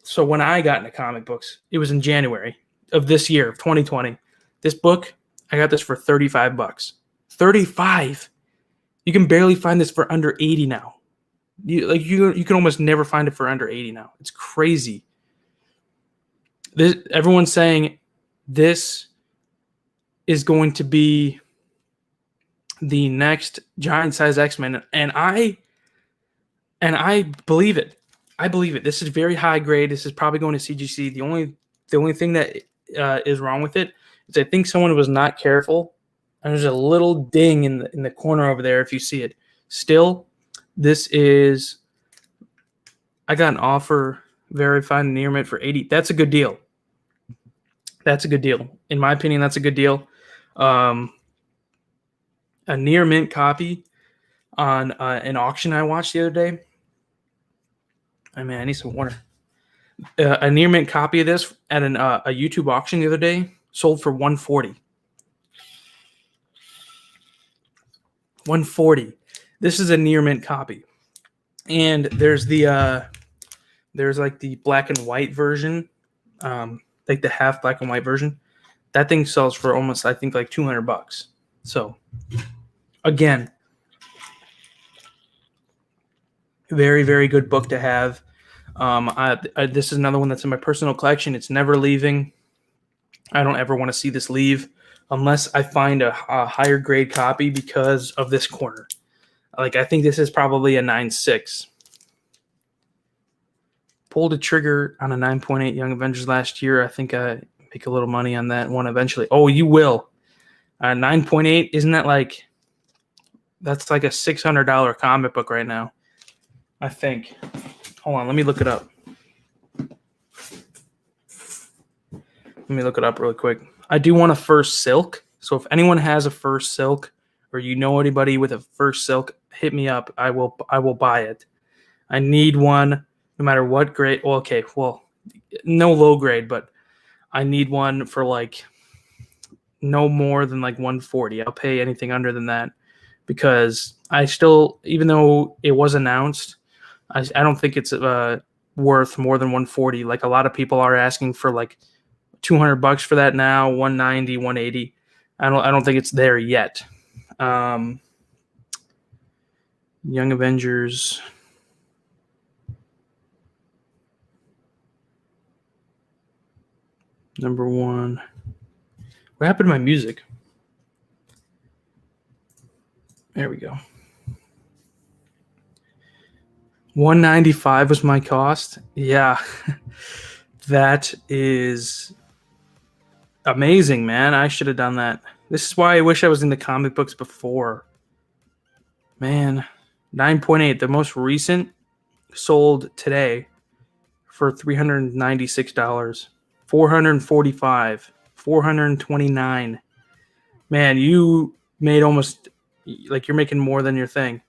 So when I got into comic books, it was in January of this year, of 2020. This book, I got this for $35. 35. You can barely find this for under 80 now. You can almost never find it for under 80 now. It's crazy. Everyone's saying this is going to be the next Giant Size X-Men, and I believe it. I believe it. This is very high grade. This is probably going to CGC. The only thing that is wrong with it is I think someone was not careful. And there's a little ding in the corner over there if you see it. Still, This is, I got an offer verified near mint for 80. That's a good deal. That's a good deal. In my opinion, that's a good deal. A near mint copy on an auction I watched the other day. I mean, I need some water. A near mint copy of this at a YouTube auction the other day sold for $140. $140. This is a near mint copy, and there's like the black and white version, like the half black and white version. That thing sells for almost, I think, like $200. So, again, very, very good book to have. This is another one that's in my personal collection. It's never leaving. I don't ever want to see this leave unless I find a higher grade copy because of this corner. Like, I think this is probably a 9.6. Pulled a trigger on a 9.8 Young Avengers last year. I think I make a little money on that one eventually. Oh, you will. 9.8, isn't that like, that's like a $600 comic book right now, I think. Hold on, let me look it up. Let me look it up really quick. I do want a First Silk. So if anyone has a First Silk, or you know anybody with a First Silk, hit me up. I will buy it. I need one, no matter what grade. Well, okay, well, no low grade, but I need one for like no more than like 140. I'll pay anything under than that because I still, even though it was announced, I don't think it's worth more than 140. Like a lot of people are asking for like $200 for that now, 190, 180. I don't think it's there yet. Young Avengers. Number 1. What happened to my music? There we go. 195 was my cost. Yeah. That is amazing, man. I should have done that. This is why I wish I was into comic books before. Man, 9.8, the most recent, sold today for $396. 445, 429. Man, you made almost, like, you're making more than your thing.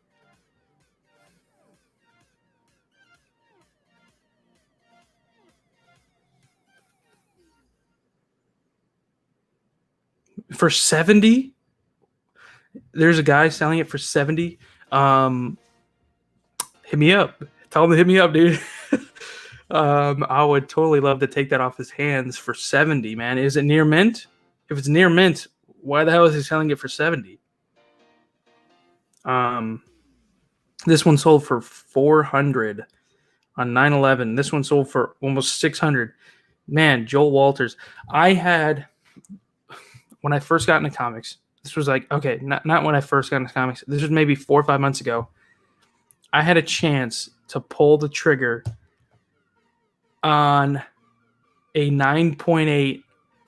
For 70? There's a guy selling it for 70. Hit me up. Tell him to hit me up, dude. I would totally love to take that off his hands for 70, man. Is it near mint? If it's near mint, why the hell is he selling it for 70? This one sold for 400 on 9/11. This one sold for almost 600. Man, Joel Walters. I had, when I first got into comics, this was like, okay, not when I first got into comics. This was maybe 4 or 5 months ago. I had a chance to pull the trigger on a 9.8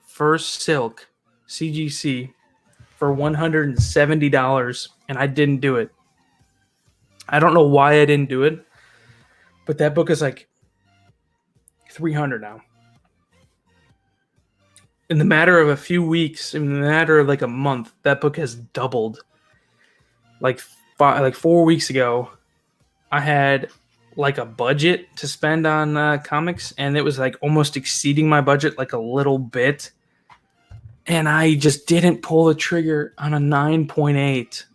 First Silk CGC for $170, and I didn't do it. I don't know why I didn't do it, but that book is like $300 now. In the matter of a few weeks, in the matter of like a month, that book has doubled. Like 4 weeks ago, I had like a budget to spend on comics, and it was like almost exceeding my budget like a little bit, and I just didn't pull the trigger on a 9.8.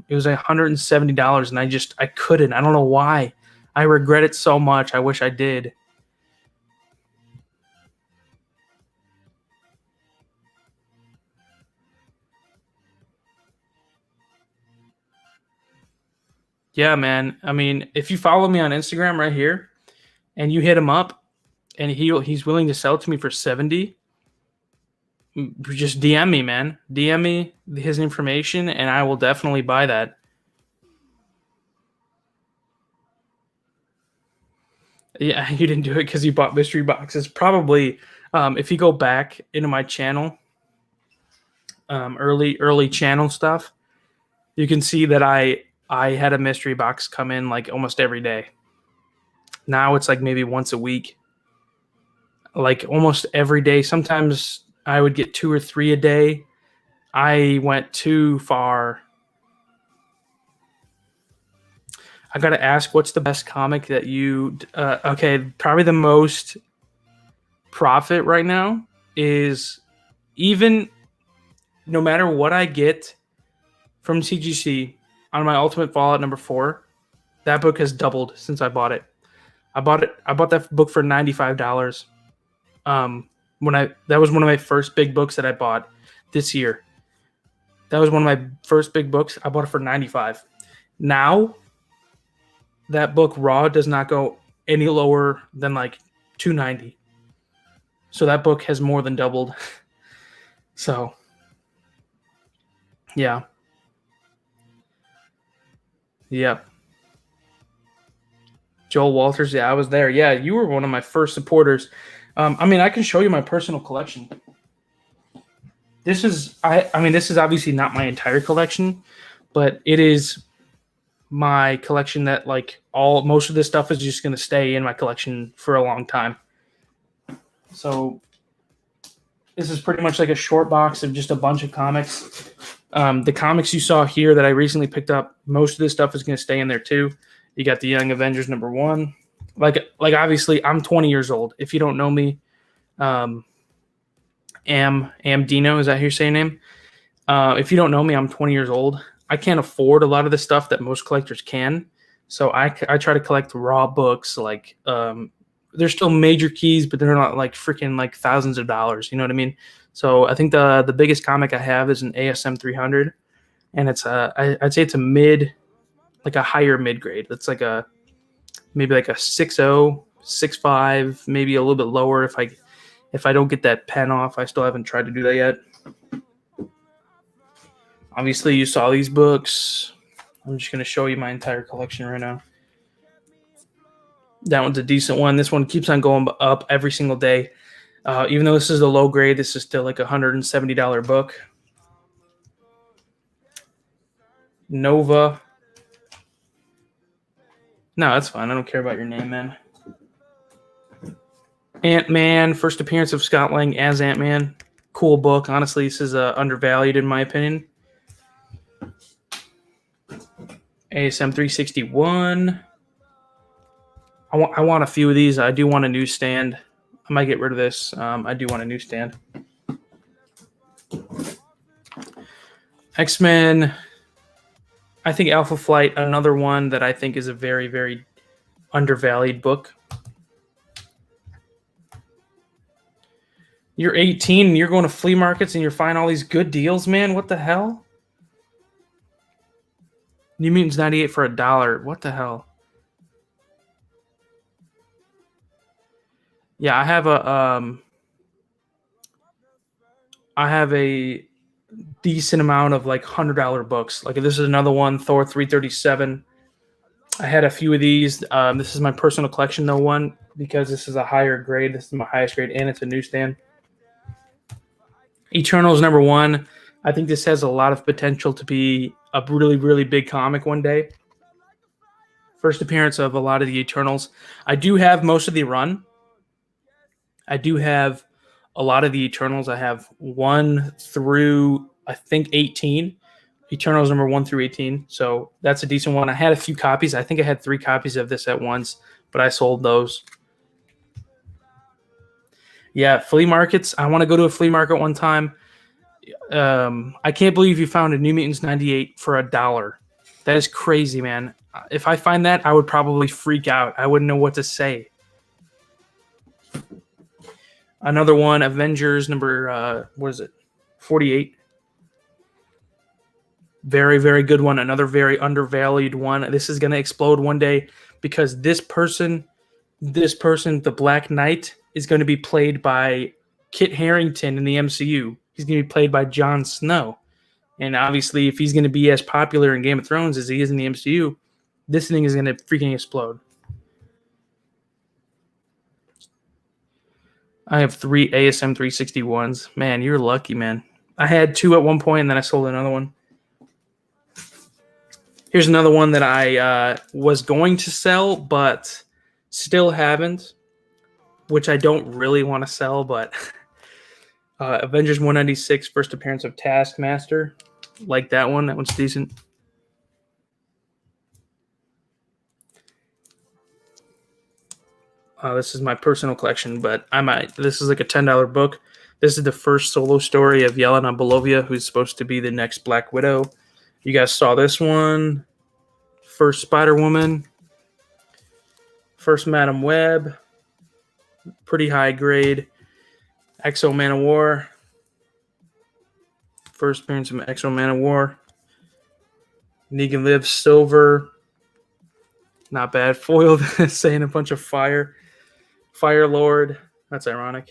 It was $170, and I couldn't. I don't know why. I regret it so much. I wish I did. Yeah, man. I mean, if you follow me on Instagram right here and you hit him up and he's willing to sell to me for 70, just DM me, man. DM me his information and I will definitely buy that. Yeah, you didn't do it because you bought mystery boxes. Probably, if you go back into my channel, early channel stuff, you can see that I I had a mystery box come in like almost every day. Now it's like maybe once a week, like almost every day. Sometimes I would get 2 or 3 a day. I went too far. I got to ask, what's the best comic that you, okay, probably the most profit right now is, even no matter what I get from CGC on my Ultimate Fallout #4, that book has doubled since I bought it. I bought that book for $95. That was one of my first big books that I bought this year. That was one of my first big books. I bought it for $95. Now, that book raw does not go any lower than like $290. So that book has more than doubled. So, yeah. Yep. Joel Walters, yeah, I was there. Yeah, you were one of my first supporters. I mean, I can show you my personal collection. This is this is obviously not my entire collection, but it is my collection that like most of this stuff is just going to stay in my collection for a long time. So this is pretty much like a short box of just a bunch of comics. The comics you saw here that I recently picked up, most of this stuff is going to stay in there too. You got the Young Avengers #1. Like obviously I'm 20 years old. If you don't know me, Am Dino, is that how you say your name? If you don't know me, I'm 20 years old. I can't afford a lot of the stuff that most collectors can. So I try to collect raw books. Like they're still major keys, but they're not like freaking like thousands of dollars. You know what I mean? So I think the biggest comic I have is an ASM 300, and it's I'd say it's a higher mid grade. It's like maybe like a 6.0, 6.5, maybe a little bit lower if I don't get that pen off. I still haven't tried to do that yet. Obviously, you saw these books. I'm just going to show you my entire collection right now. That one's a decent one. This one keeps on going up every single day. Even though this is a low grade, this is still like a $170 book. Nova. No, that's fine. I don't care about your name, man. Ant-Man, first appearance of Scott Lang as Ant-Man. Cool book. Honestly, this is undervalued in my opinion. ASM 361. I want a few of these. I do want a newsstand. I might get rid of this. I do want a newsstand. X-Men. I think Alpha Flight, another one that I think is a very, very undervalued book. You're 18 and you're going to flea markets and you're finding all these good deals, man. What the hell? New Mutants 98 for $1. What the hell? Yeah, I have a decent amount of like $100 books. Like this is another one, Thor 337. I had a few of these. This is my personal collection though one, because this is a higher grade. This is my highest grade and it's a newsstand. Eternals #1. I think this has a lot of potential to be a really, really big comic one day. First appearance of a lot of the Eternals. I do have most of the run. I do have a lot of the Eternals. I have 1 through, I think, 18. Eternals #1 through 18. So that's a decent one. I had a few copies. I think I had 3 copies of this at once, but I sold those. Yeah, flea markets. I want to go to a flea market one time. I can't believe you found a New Mutants 98 for $1. That is crazy, man. If I find that, I would probably freak out. I wouldn't know what to say. Another one, Avengers what is it? 48. Very, very good one. Another very undervalued one. This is going to explode one day because this person, the Black Knight, is going to be played by Kit Harington in the MCU. He's going to be played by Jon Snow. And obviously, if he's going to be as popular in Game of Thrones as he is in the MCU, this thing is going to freaking explode. I have 3 ASM 361s. Man, you're lucky, man. I had 2 at one point, and then I sold another one. Here's another one that I was going to sell, but still haven't, which I don't really want to sell, but Avengers 196, first appearance of Taskmaster. Like that one. That one's decent. This is my personal collection, but this is like a $10 book. This is the first solo story of Yelena Belova, who's supposed to be the next Black Widow. You guys saw this one. First Spider-Woman. First Madam Web. Pretty high grade. Exo Man of War. First appearance of Exo Man of War. Negan Lives Silver. Not bad. Foiled, saying a bunch of fire. Fire Lord. That's ironic.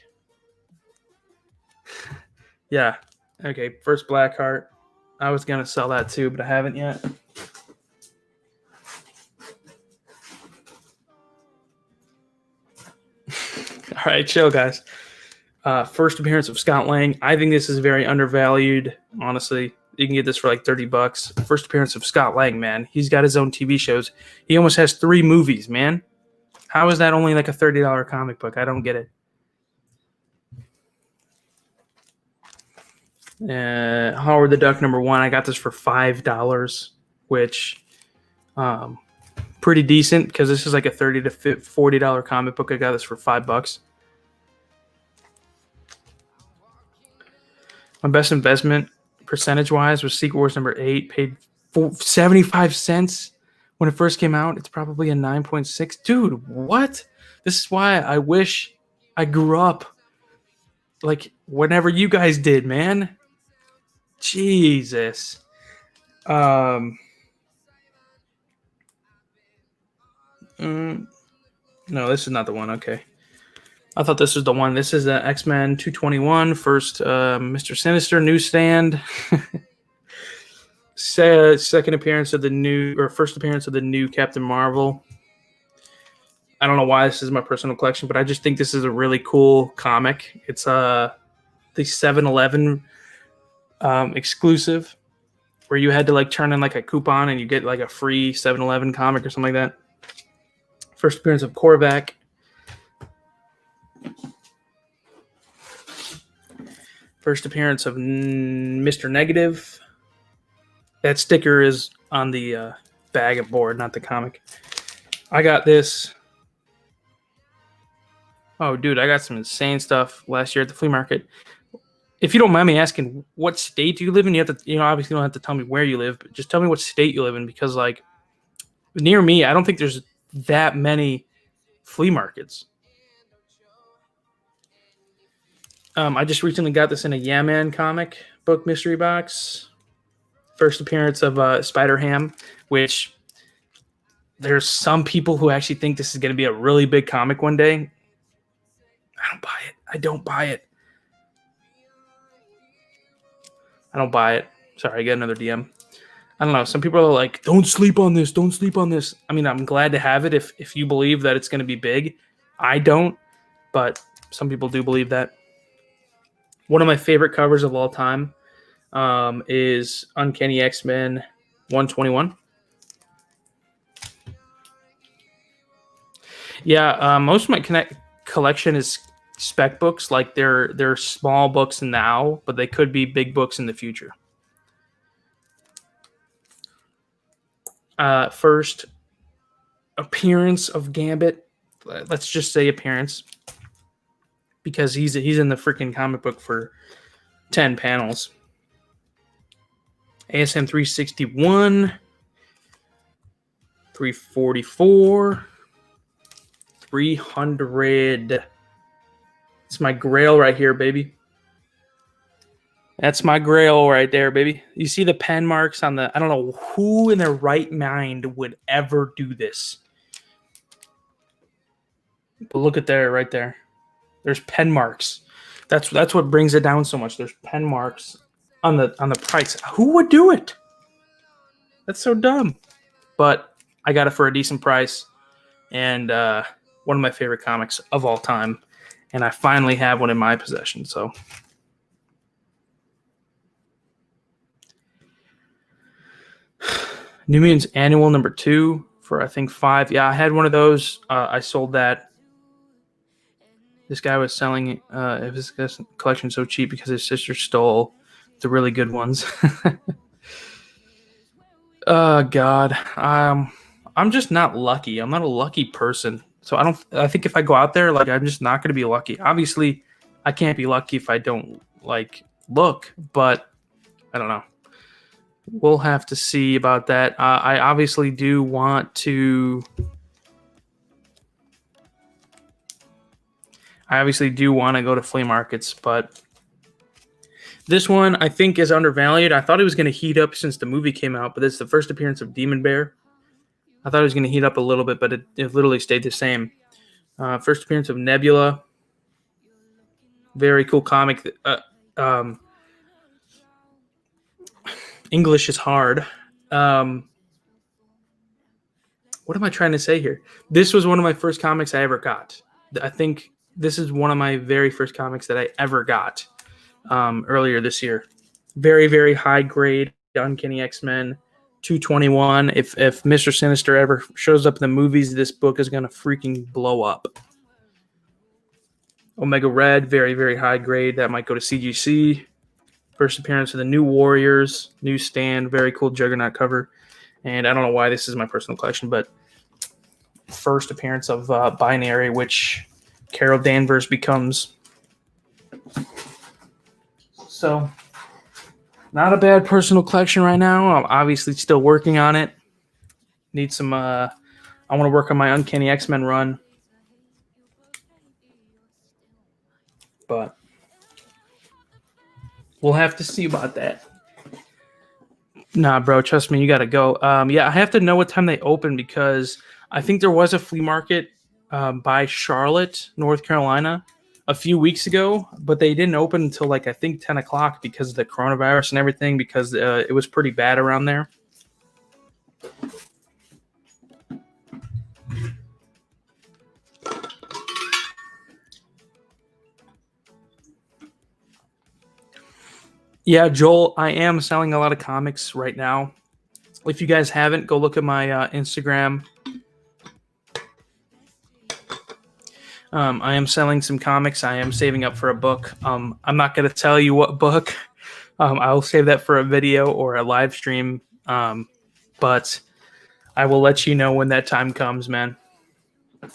Yeah. Okay. First Blackheart. I was going to sell that too, but I haven't yet. All right. Chill, guys. First appearance of Scott Lang. I think this is very undervalued. Honestly, you can get this for like $30. First appearance of Scott Lang, man. He's got his own TV shows. He almost has 3 movies, man. How is that only like a $30 comic book? I don't get it. Howard the Duck #1. I got this for $5, which pretty decent because this is like a $30 to $40 comic book. I got this for $5. My best investment percentage-wise was Secret Wars #8. Paid 75 cents when it first came out. It's probably a 9.6. Dude, what? This is why I wish I grew up like whenever you guys did, man. Jesus. No, this is not the one. Okay. I thought this was the one. This is X-Men 221, first Mr. Sinister newsstand. Second appearance of the new, or first appearance of the new Captain Marvel. I don't know why this is my personal collection, but I just think this is a really cool comic. It's the 7-Eleven exclusive, where you had to like turn in like a coupon and you get like a free 7-Eleven comic or something like that. First appearance of Korvac. First appearance of Mr. Negative. That sticker is on the bag of board, not the comic. I got this. Oh, dude, I got some insane stuff last year at the flea market. If you don't mind me asking, what state do you live in? You have to, obviously you don't have to tell me where you live, but just tell me what state you live in, because like near me, I don't think there's that many flea markets. I just recently got this in a Yeah Man comic book mystery box. First appearance of Spider-Ham, which there's some people who actually think this is going to be a really big comic one day. I don't buy it. I don't buy it. Sorry, I got another DM. I don't know. Some people are like, don't sleep on this. Don't sleep on this. I mean, I'm glad to have it if you believe that it's going to be big. I don't, but some people do believe that. One of my favorite covers of all time is Uncanny X-Men 121. Yeah, most of my collection is spec books. Like they're small books now, but they could be big books in the future. First appearance of Gambit. Let's just say appearance, because he's in the freaking comic book for 10 panels. ASM 361, 344, 300. It's my grail right here, baby. That's my grail right there, baby. You see the pen marks on the... I don't know who in their right mind would ever do this. But look at there, right there. There's pen marks. That's what brings it down so much. There's pen marks on the price. Who would do it? That's so dumb. But I got it for a decent price, and one of my favorite comics of all time. And I finally have one in my possession. So New Mutants Annual #2 for I think $5. Yeah, I had one of those. I sold that. This guy was selling his collection so cheap because his sister stole the really good ones. Oh God, I'm just not lucky. I'm not a lucky person. So I don't. I think if I go out there, like I'm just not going to be lucky. Obviously, I can't be lucky if I don't like look. But I don't know. We'll have to see about that. I obviously do want to. I obviously do want to go to flea markets, but this one I think is undervalued. I thought it was going to heat up since the movie came out, but this is the first appearance of Demon Bear. I thought it was going to heat up a little bit, but it literally stayed the same. First appearance of Nebula. Very cool comic. English is hard. What am I trying to say here? This was one of my first comics I ever got. I think this is one of my very first comics that I ever got earlier this year. Very, very high grade Uncanny X-Men 221. If Mr. Sinister ever shows up in the movies, this book is going to freaking blow up. Omega Red, very, very high grade. That might go to CGC. First appearance of the New Warriors, new stand, very cool Juggernaut cover. And I don't know why this is my personal collection, but first appearance of Binary, which Carol Danvers becomes. So, not a bad personal collection right now. I'm obviously still working on it. Need some, I want to work on my Uncanny X-Men run. But we'll have to see about that. Nah, bro, trust me, you got to go. Yeah, I have to know what time they open because I think there was a flea market by Charlotte, North Carolina, a few weeks ago, but they didn't open until like I think 10 o'clock because of the coronavirus and everything because it was pretty bad around there. Yeah, Joel, I am selling a lot of comics right now. If you guys haven't, go look at my Instagram. I am selling some comics. I am saving up for a book. I'm not going to tell you what book. I'll save that for a video or a live stream. But I will let you know when that time comes, man. I'm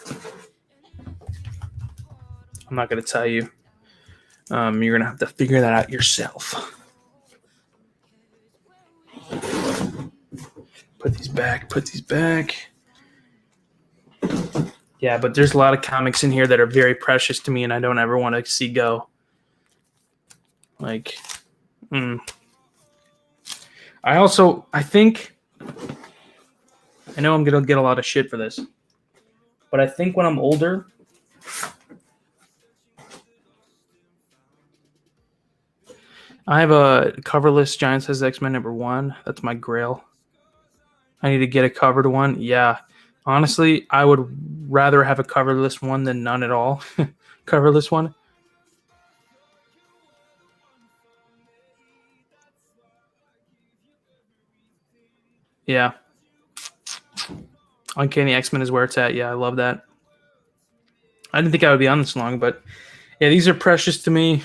not going to tell you. You're going to have to figure that out yourself. Put these back. Yeah, but there's a lot of comics in here that are very precious to me and I don't ever want to see go. Like, I think, I know I'm going to get a lot of shit for this, but I think when I'm older, I have a coverless Giant Size X-Men #1. That's my grail. I need to get a covered one. Yeah. Honestly, I would rather have a coverless one than none at all. Coverless one. Yeah. Uncanny X-Men is where it's at. Yeah, I love that. I didn't think I would be on this long, but yeah, these are precious to me.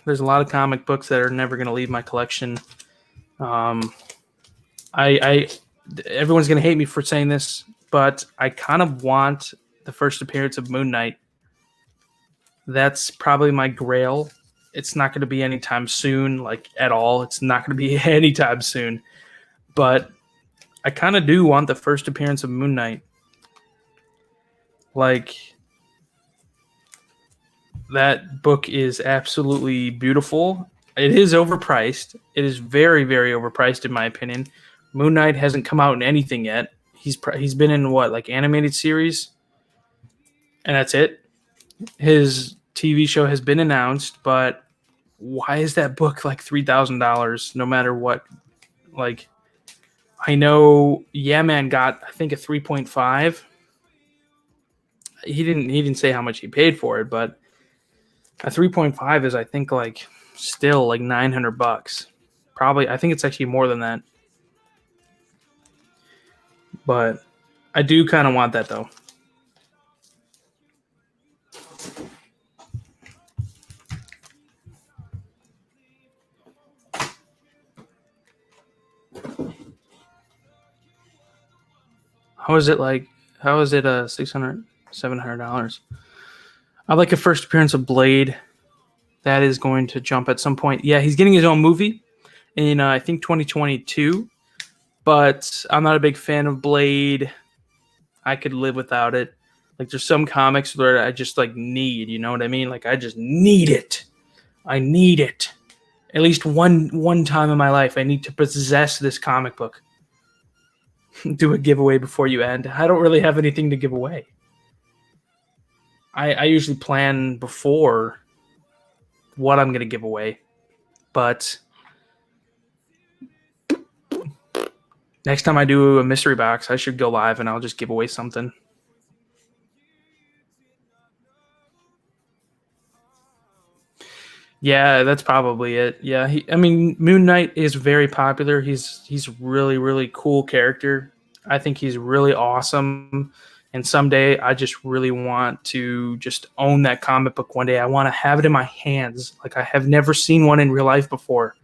There's a lot of comic books that are never going to leave my collection. Everyone's going to hate me for saying this, but I kind of want the first appearance of Moon Knight. That's probably my grail. It's not going to be anytime soon, like at all. It's not going to be anytime soon. But I kind of do want the first appearance of Moon Knight. Like, that book is absolutely beautiful. It is overpriced. It is very, very overpriced in my opinion. Moon Knight hasn't come out in anything yet. He's been in what, like animated series? And that's it. His TV show has been announced, but why is that book like $3,000 no matter what? Like, I know Yeah Man got, I think, a 3.5. He didn't say how much he paid for it, but a 3.5 is, I think, like still like $900. Probably, I think it's actually more than that. But I do kind of want that though. How is it like? How is it $600, $700? I like a first appearance of Blade. That is going to jump at some point. Yeah, he's getting his own movie in I think 2022. But I'm not a big fan of Blade. I could live without it. Like there's some comics where I just like need, you know what I mean? Like I just need it. I need it. At least one time in my life, I need to possess this comic book. Do a giveaway before you end. I don't really have anything to give away. I usually plan before what I'm going to give away. But next time I do a mystery box, I should go live and I'll just give away something. Yeah, that's probably it. Yeah, I mean, Moon Knight is very popular. He's really really cool character. I think he's really awesome. And someday I just really want to just own that comic book one day. I want to have it in my hands. Like I have never seen one in real life before.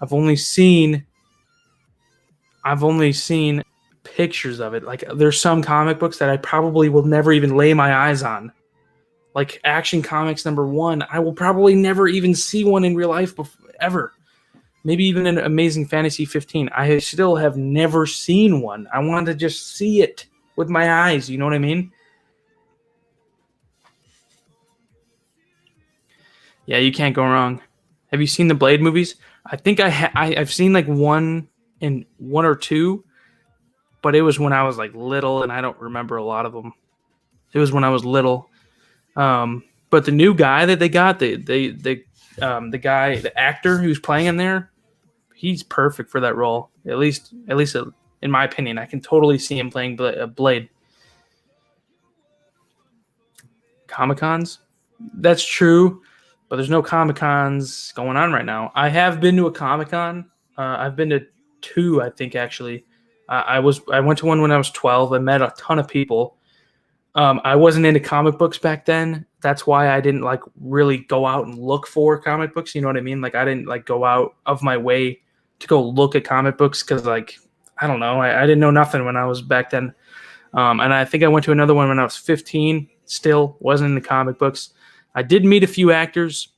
I've only seen pictures of it. Like there's some comic books that I probably will never even lay my eyes on. Like Action Comics #1, I will probably never even see one in real life ever. Maybe even in Amazing Fantasy 15. I still have never seen one. I want to just see it with my eyes. You know what I mean? Yeah, you can't go wrong. Have you seen the Blade movies? I think I've seen like one or two, but it was when I was like little, and I don't remember a lot of them. It was when I was little. But the new guy that they got, the guy, the actor who's playing him there, he's perfect for that role. At least in my opinion, I can totally see him playing Blade. Comic-Cons? That's true, but there's no Comic-Cons going on right now. I have been to a Comic-Con. I've been to two, I think, actually. I went to one when I was 12. I met a ton of people. I wasn't into comic books back then. That's why I didn't like really go out and look for comic books. You know what I mean? Like I didn't like go out of my way to go look at comic books because like I don't know. I didn't know nothing when I was back then. And I think I went to another one when I was 15. Still wasn't into comic books. I did meet a few actors.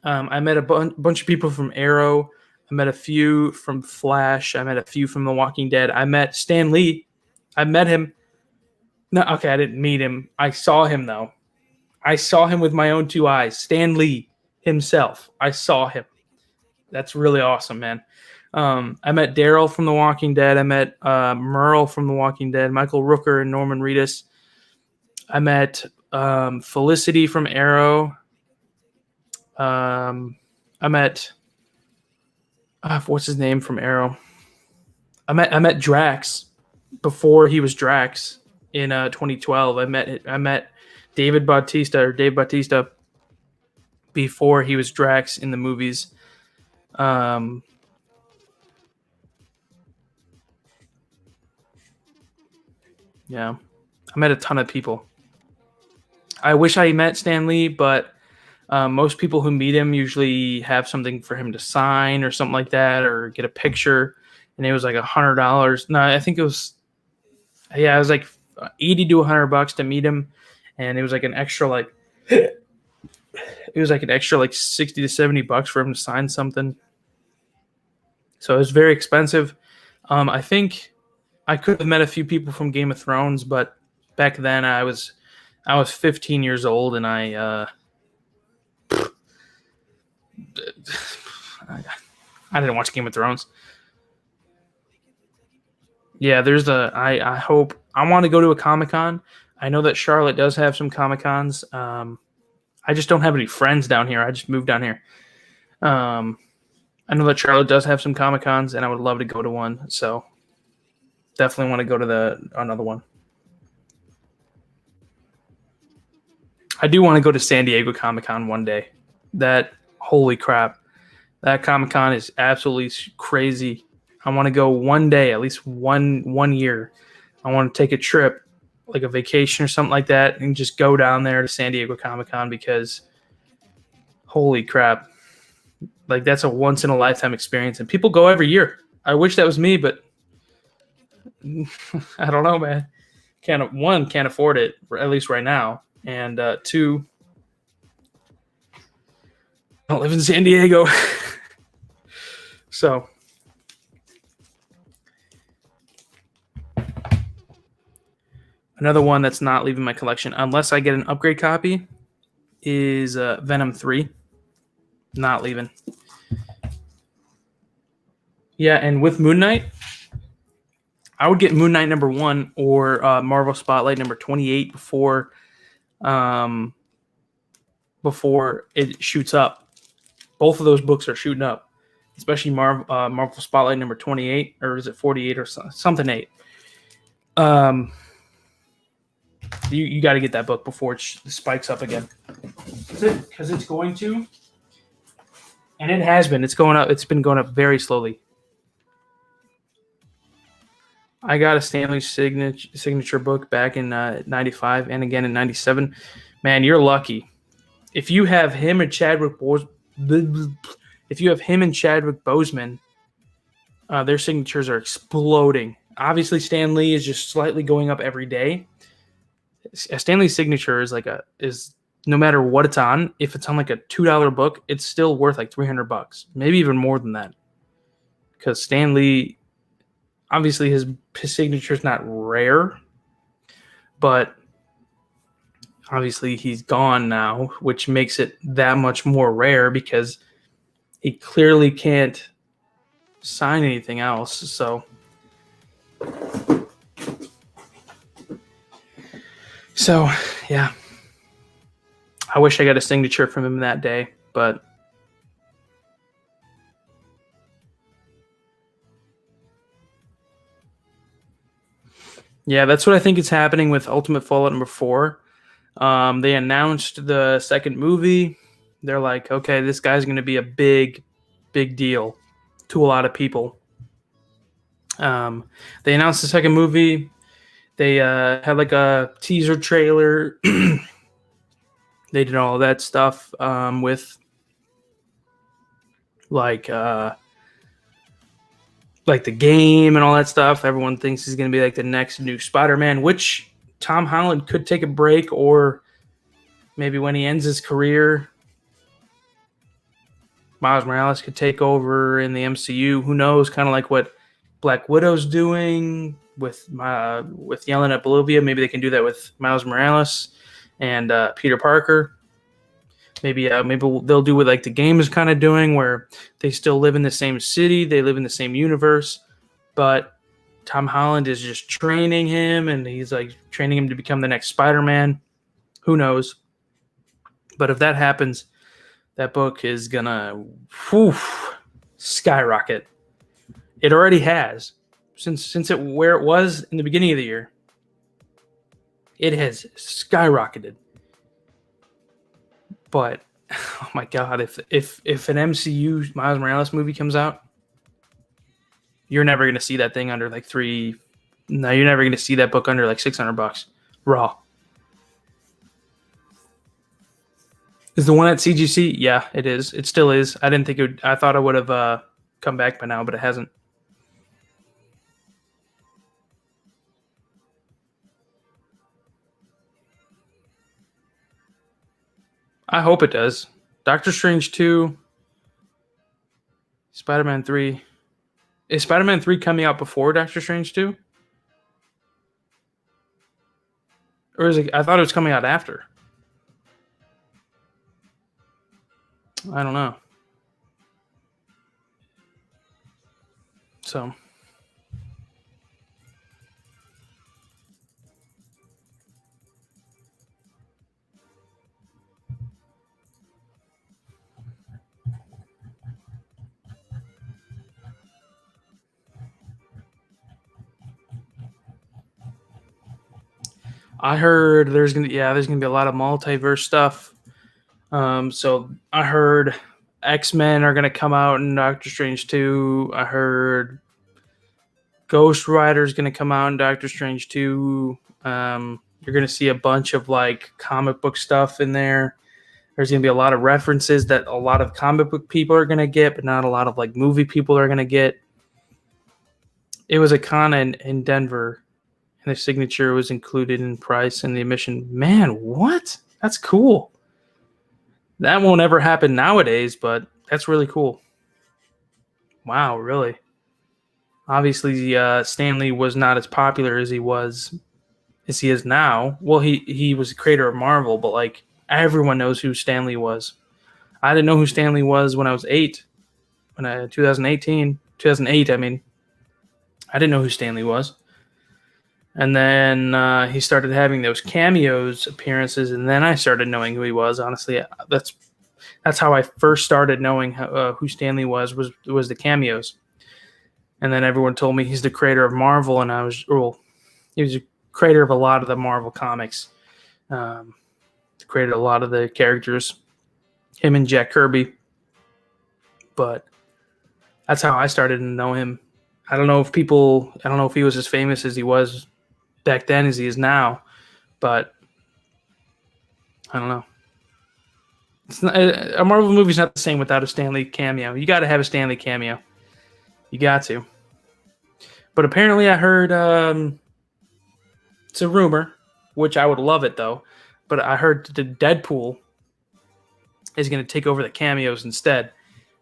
I met a bunch of people from Arrow. I met a few from Flash. I met a few from The Walking Dead. I met Stan Lee. I met him. No, okay, I didn't meet him. I saw him, though. I saw him with my own two eyes. Stan Lee himself. I saw him. That's really awesome, man. I met Daryl from The Walking Dead. I met Merle from The Walking Dead, Michael Rooker and Norman Reedus. I met Felicity from Arrow. I met what's his name from Arrow? I met Drax before he was Drax in 2012. I met Dave Bautista before he was Drax in the movies. Yeah, I met a ton of people. I wish I met Stan Lee, but most people who meet him usually have something for him to sign or something like that, or get a picture. And it was like $100. No, I think it was like $80 to $100 to meet him, and it was like an extra like $60 to $70 for him to sign something. So it was very expensive. I think I could have met a few people from Game of Thrones, but back then I was 15 years old, and I didn't watch Game of Thrones. Yeah, I hope I want to go to a Comic-Con. I know that Charlotte does have some Comic-Cons. I just don't have any friends down here. I just moved down here. I know that Charlotte does have some Comic-Cons, and I would love to go to one. So definitely want to go to another one. I do want to go to San Diego Comic-Con one day. Holy crap. That Comic-Con is absolutely crazy. I want to go one day, at least one year. I want to take a trip, like a vacation or something like that, and just go down there to San Diego Comic-Con because holy crap. Like that's a once in a lifetime experience and people go every year. I wish that was me, but I don't know, man. Can't afford it, at least right now. And two, I don't live in San Diego. So another one that's not leaving my collection unless I get an upgrade copy is Venom 3. Not leaving. Yeah, and with Moon Knight, I would get Moon Knight #1 or Marvel Spotlight #28 before it shoots up. Both of those books are shooting up, especially Marvel Spotlight #28, or is it 48 or something 8? You got to get that book before it spikes up again. Because it's going to, and it has been. It's going up. It's been going up very slowly. I got a Stanley signature book back in 95 and again in 97. Man, you're lucky. If you have him and Chadwick Boseman, their signatures are exploding. Obviously, Stan Lee is just slightly going up every day. Stan Lee's signature is no matter what it's on. If it's on like a $2 book, it's still worth like $300, maybe even more than that. Because Stan Lee, obviously, his signature is not rare, but obviously he's gone now, which makes it that much more rare because he clearly can't sign anything else. So yeah, I wish I got a signature from him that day, but yeah, that's what I think is happening with Ultimate Fallout #4. They announced the second movie. They're like, okay, this guy's going to be a big deal to a lot of people. They announced the second movie. They had like a teaser trailer. They did all that stuff with like the game and all that stuff. Everyone thinks he's going to be like the next new Spider-Man, which Tom Holland could take a break, or maybe when he ends his career, Miles Morales could take over in the MCU. Who knows? Kind of like what Black Widow's doing with Yelena Belova. Maybe they can do that with Miles Morales and Peter Parker. Maybe they'll do what like the game is kind of doing, where they still live in the same city, they live in the same universe, but Tom Holland is just training him, and he's like training him to become the next Spider-Man. Who knows? But if that happens, that book is gonna skyrocket. It already has, since where it was in the beginning of the year. It has skyrocketed. But oh my god, if an MCU Miles Morales movie comes out, you're never gonna see that thing under like $3. No, you're never gonna see that book under like $600 raw. Is the one at CGC? Yeah, it is. It still is. I didn't think it would. I thought it would have come back by now, but it hasn't. I hope it does. Doctor Strange 2, Spider-Man 3. Is Spider-Man 3 coming out before Doctor Strange 2? Or is it? I thought it was coming out after. I don't know. So I heard there's gonna be a lot of multiverse stuff. So I heard X-Men are gonna come out in Doctor Strange 2. I heard Ghost Rider is going to come out in Doctor Strange 2. You're going to see a bunch of like comic book stuff in there. There's going to be a lot of references that a lot of comic book people are going to get, but not a lot of like movie people are going to get. It was a con in Denver, and the signature was included in price and the admission. Man, what? That's cool. That won't ever happen nowadays, but that's really cool. Wow, really? Obviously, Stan Lee was not as popular as he is now. Well, he was the creator of Marvel, but like everyone knows who Stan Lee was. I didn't know who Stan Lee was when I was 8. 2008. I mean, I didn't know who Stan Lee was. And then he started having those cameos appearances, and then I started knowing who he was. Honestly, that's how I first started knowing who Stan Lee was the cameos. And then everyone told me he's the creator of Marvel, and he was a creator of a lot of the Marvel comics. Created a lot of the characters, him and Jack Kirby. But that's how I started to know him. I don't know if he was as famous as he was back then as he is now, but I don't know. A Marvel movie's not the same without a Stan Lee cameo. You got to have a Stan Lee cameo. You got to. But apparently I heard it's a rumor, which I would love it though, but I heard the Deadpool is going to take over the cameos instead.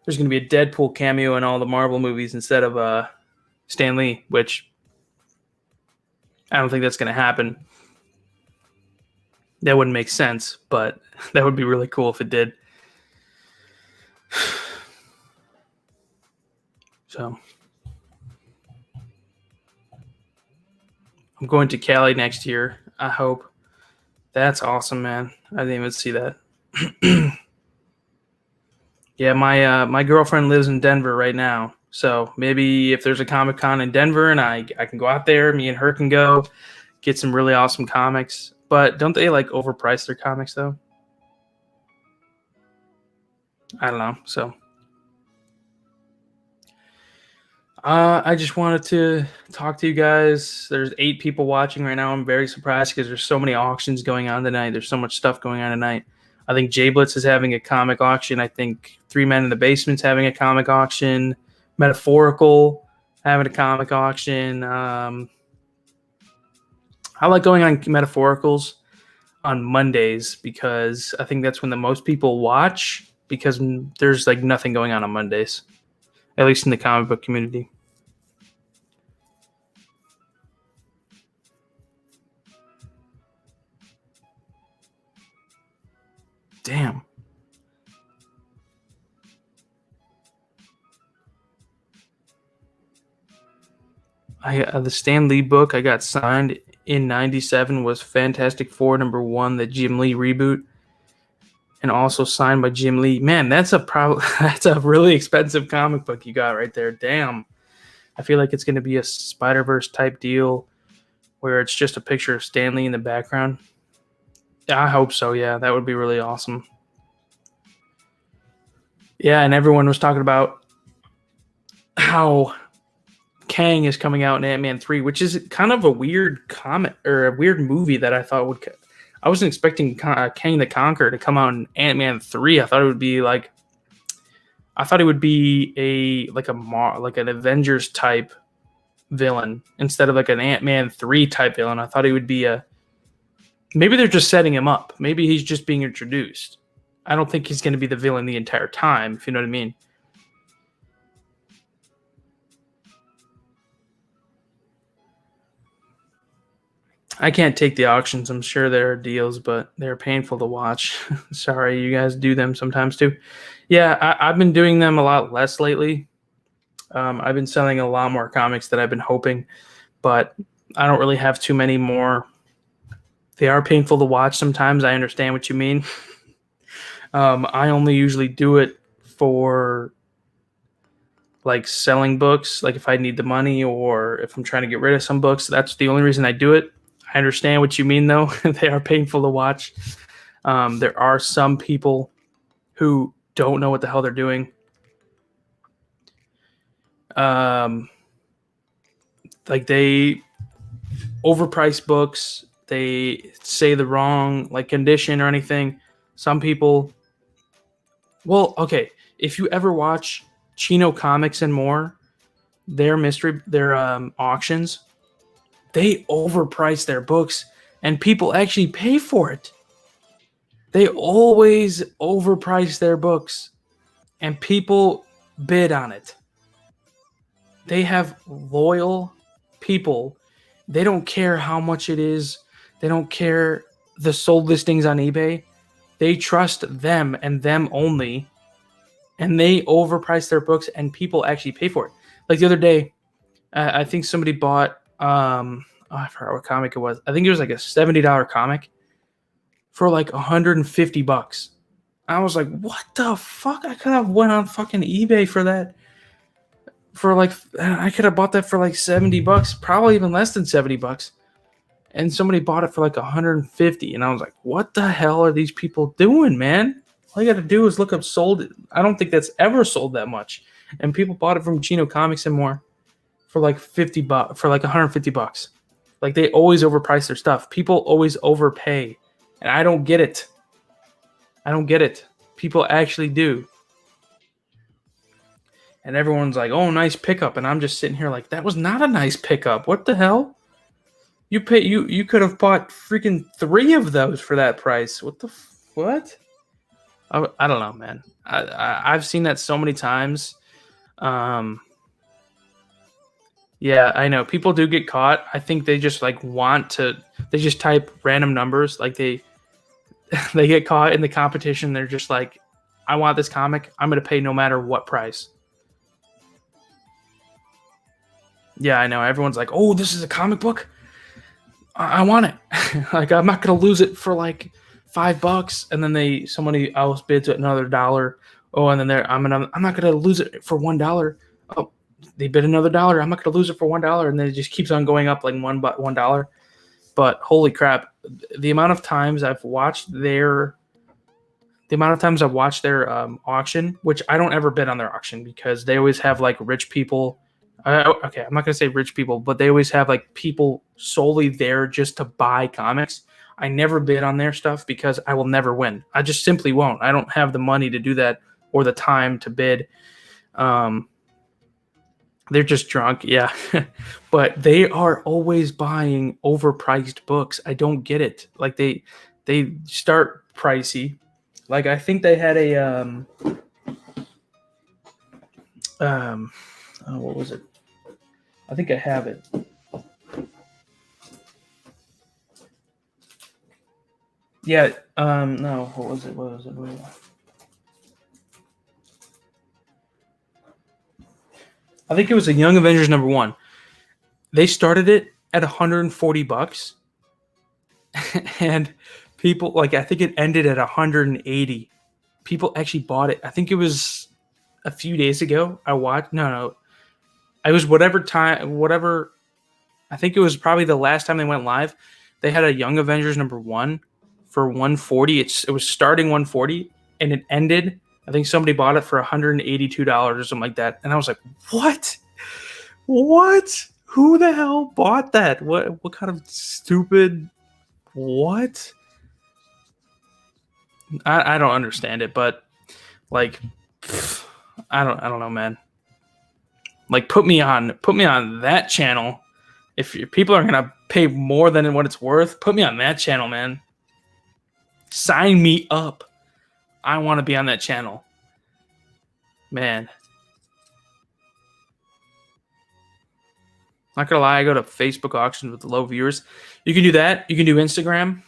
There's going to be a Deadpool cameo in all the Marvel movies instead of Stan Lee, which I don't think that's going to happen. That wouldn't make sense, but that would be really cool if it did. So I'm going to Cali next year, I hope. That's awesome, man. I didn't even see that. Yeah, my girlfriend lives in Denver right now. So maybe if there's a Comic-Con in Denver and I can go out there, me and her can go get some really awesome comics. But don't they like overprice their comics though? I don't know. So I just wanted to talk to you guys. There's 8 people watching right now. I'm very surprised because there's so many auctions going on tonight. There's so much stuff going on tonight. I think Jay Blitz is having a comic auction. I think 3 Men in the Basement's having a comic auction. Metaphorical having a comic auction. I like going on Metaphoricals on Mondays because I think that's when the most people watch because there's like nothing going on Mondays, at least in the comic book community. Damn. The Stan Lee book I got signed in '97 was Fantastic Four #1, the Jim Lee reboot, and also signed by Jim Lee. Man, that's a really expensive comic book you got right there. Damn. I feel like it's going to be a Spider-Verse type deal where it's just a picture of Stan Lee in the background. Yeah, I hope so. Yeah, that would be really awesome. Yeah, and everyone was talking about how Kang is coming out in Ant-Man 3, which is kind of a weird comic or a weird movie that I thought would. I wasn't expecting Kang the Conqueror to come out in Ant-Man 3. I thought it would be an Avengers type villain instead of like an Ant-Man 3 type villain. I thought he would be maybe they're just setting him up. Maybe he's just being introduced. I don't think he's going to be the villain the entire time, if you know what I mean. I can't take the auctions. I'm sure there are deals, but they're painful to watch. Sorry, you guys do them sometimes too. Yeah, I've been doing them a lot less lately. I've been selling a lot more comics than I've been hoping, but I don't really have too many more. They are painful to watch sometimes. I understand what you mean. I only usually do it for like selling books, like if I need the money or if I'm trying to get rid of some books. That's the only reason I do it. I understand what you mean, though. They are painful to watch. There are some people who don't know what the hell they're doing. Like they overprice books. They say the wrong like condition or anything. Some people, well, okay, if you ever watch Chino Comics and More, their auctions, they overprice their books and people actually pay for it. They always overprice their books and people bid on it. They have loyal people. They don't care how much it is. They don't care the sold listings on eBay. They trust them and them only. And they overprice their books and people actually pay for it. Like the other day, I think somebody bought I forgot what comic it was. I think it was like a $70 comic for like $150. I was like, what the fuck? I could have went on fucking eBay for that. For like, I could have bought that for like $70, probably even less than $70. And somebody bought it for like 150. And I was like, what the hell are these people doing, man? All you got to do is look up sold. I don't think that's ever sold that much. And people bought it from Chino Comics and More for like $50, for like $150. Like they always overprice their stuff. People always overpay. And I don't get it. I don't get it. People actually do. And everyone's like, oh, nice pickup. And I'm just sitting here like, that was not a nice pickup. What the hell? You could have bought freaking 3 of those for that price. What? I don't know, man. I've seen that so many times. Yeah, I know. People do get caught. I think they just like they just type random numbers. Like they get caught in the competition. They're just like, I want this comic. I'm going to pay no matter what price. Yeah, I know. Everyone's like, oh, this is a comic book. I want it. Like, I'm not going to lose it for like $5. And then somebody else bids at another dollar. Oh, and then I'm not going to lose it for $1. Oh, they bid another dollar. I'm not going to lose it for $1. And then it just keeps on going up like $1. But holy crap, the amount of times I've watched their auction, which I don't ever bid on their auction because they always have like rich people. Okay, I'm not going to say rich people, but they always have like people solely there just to buy comics. I never bid on their stuff because I will never win. I just simply won't. I don't have the money to do that or the time to bid. They're just drunk, yeah. But they are always buying overpriced books. I don't get it. Like they start pricey. Like I think they had a what was it? I think I have it. Yeah, no, what was it? I think it was a Young Avengers #1. They started it at $140, and people like I think it ended at 180. People actually bought it. I think it was a few days ago. I watched. No, it was whatever. I think it was probably the last time they went live. They had a Young Avengers #1 for 140. It was starting 140 and it ended. I think somebody bought it for $182 or something like that. And I was like, what? Who the hell bought that? What kind of stupid what? I don't understand it, but like I don't know, man. Like put me on that channel. If people are gonna pay more than what it's worth, put me on that channel, man. Sign me up. I want to be on that channel, man. Not gonna lie, I go to Facebook auctions with low viewers. You can do that. You can do Instagram.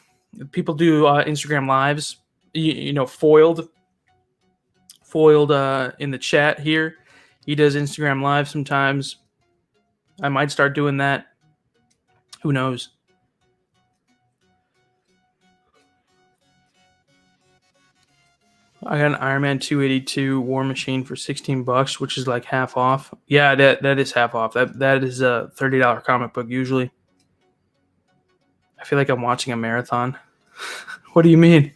People do Instagram lives. You know, foiled in the chat here. He does Instagram live sometimes. I might start doing that. Who knows? I got an Iron Man 282 War Machine for $16, which is like half off. Yeah, that is half off. That is a $30 comic book usually. I feel like I'm watching a marathon. What do you mean?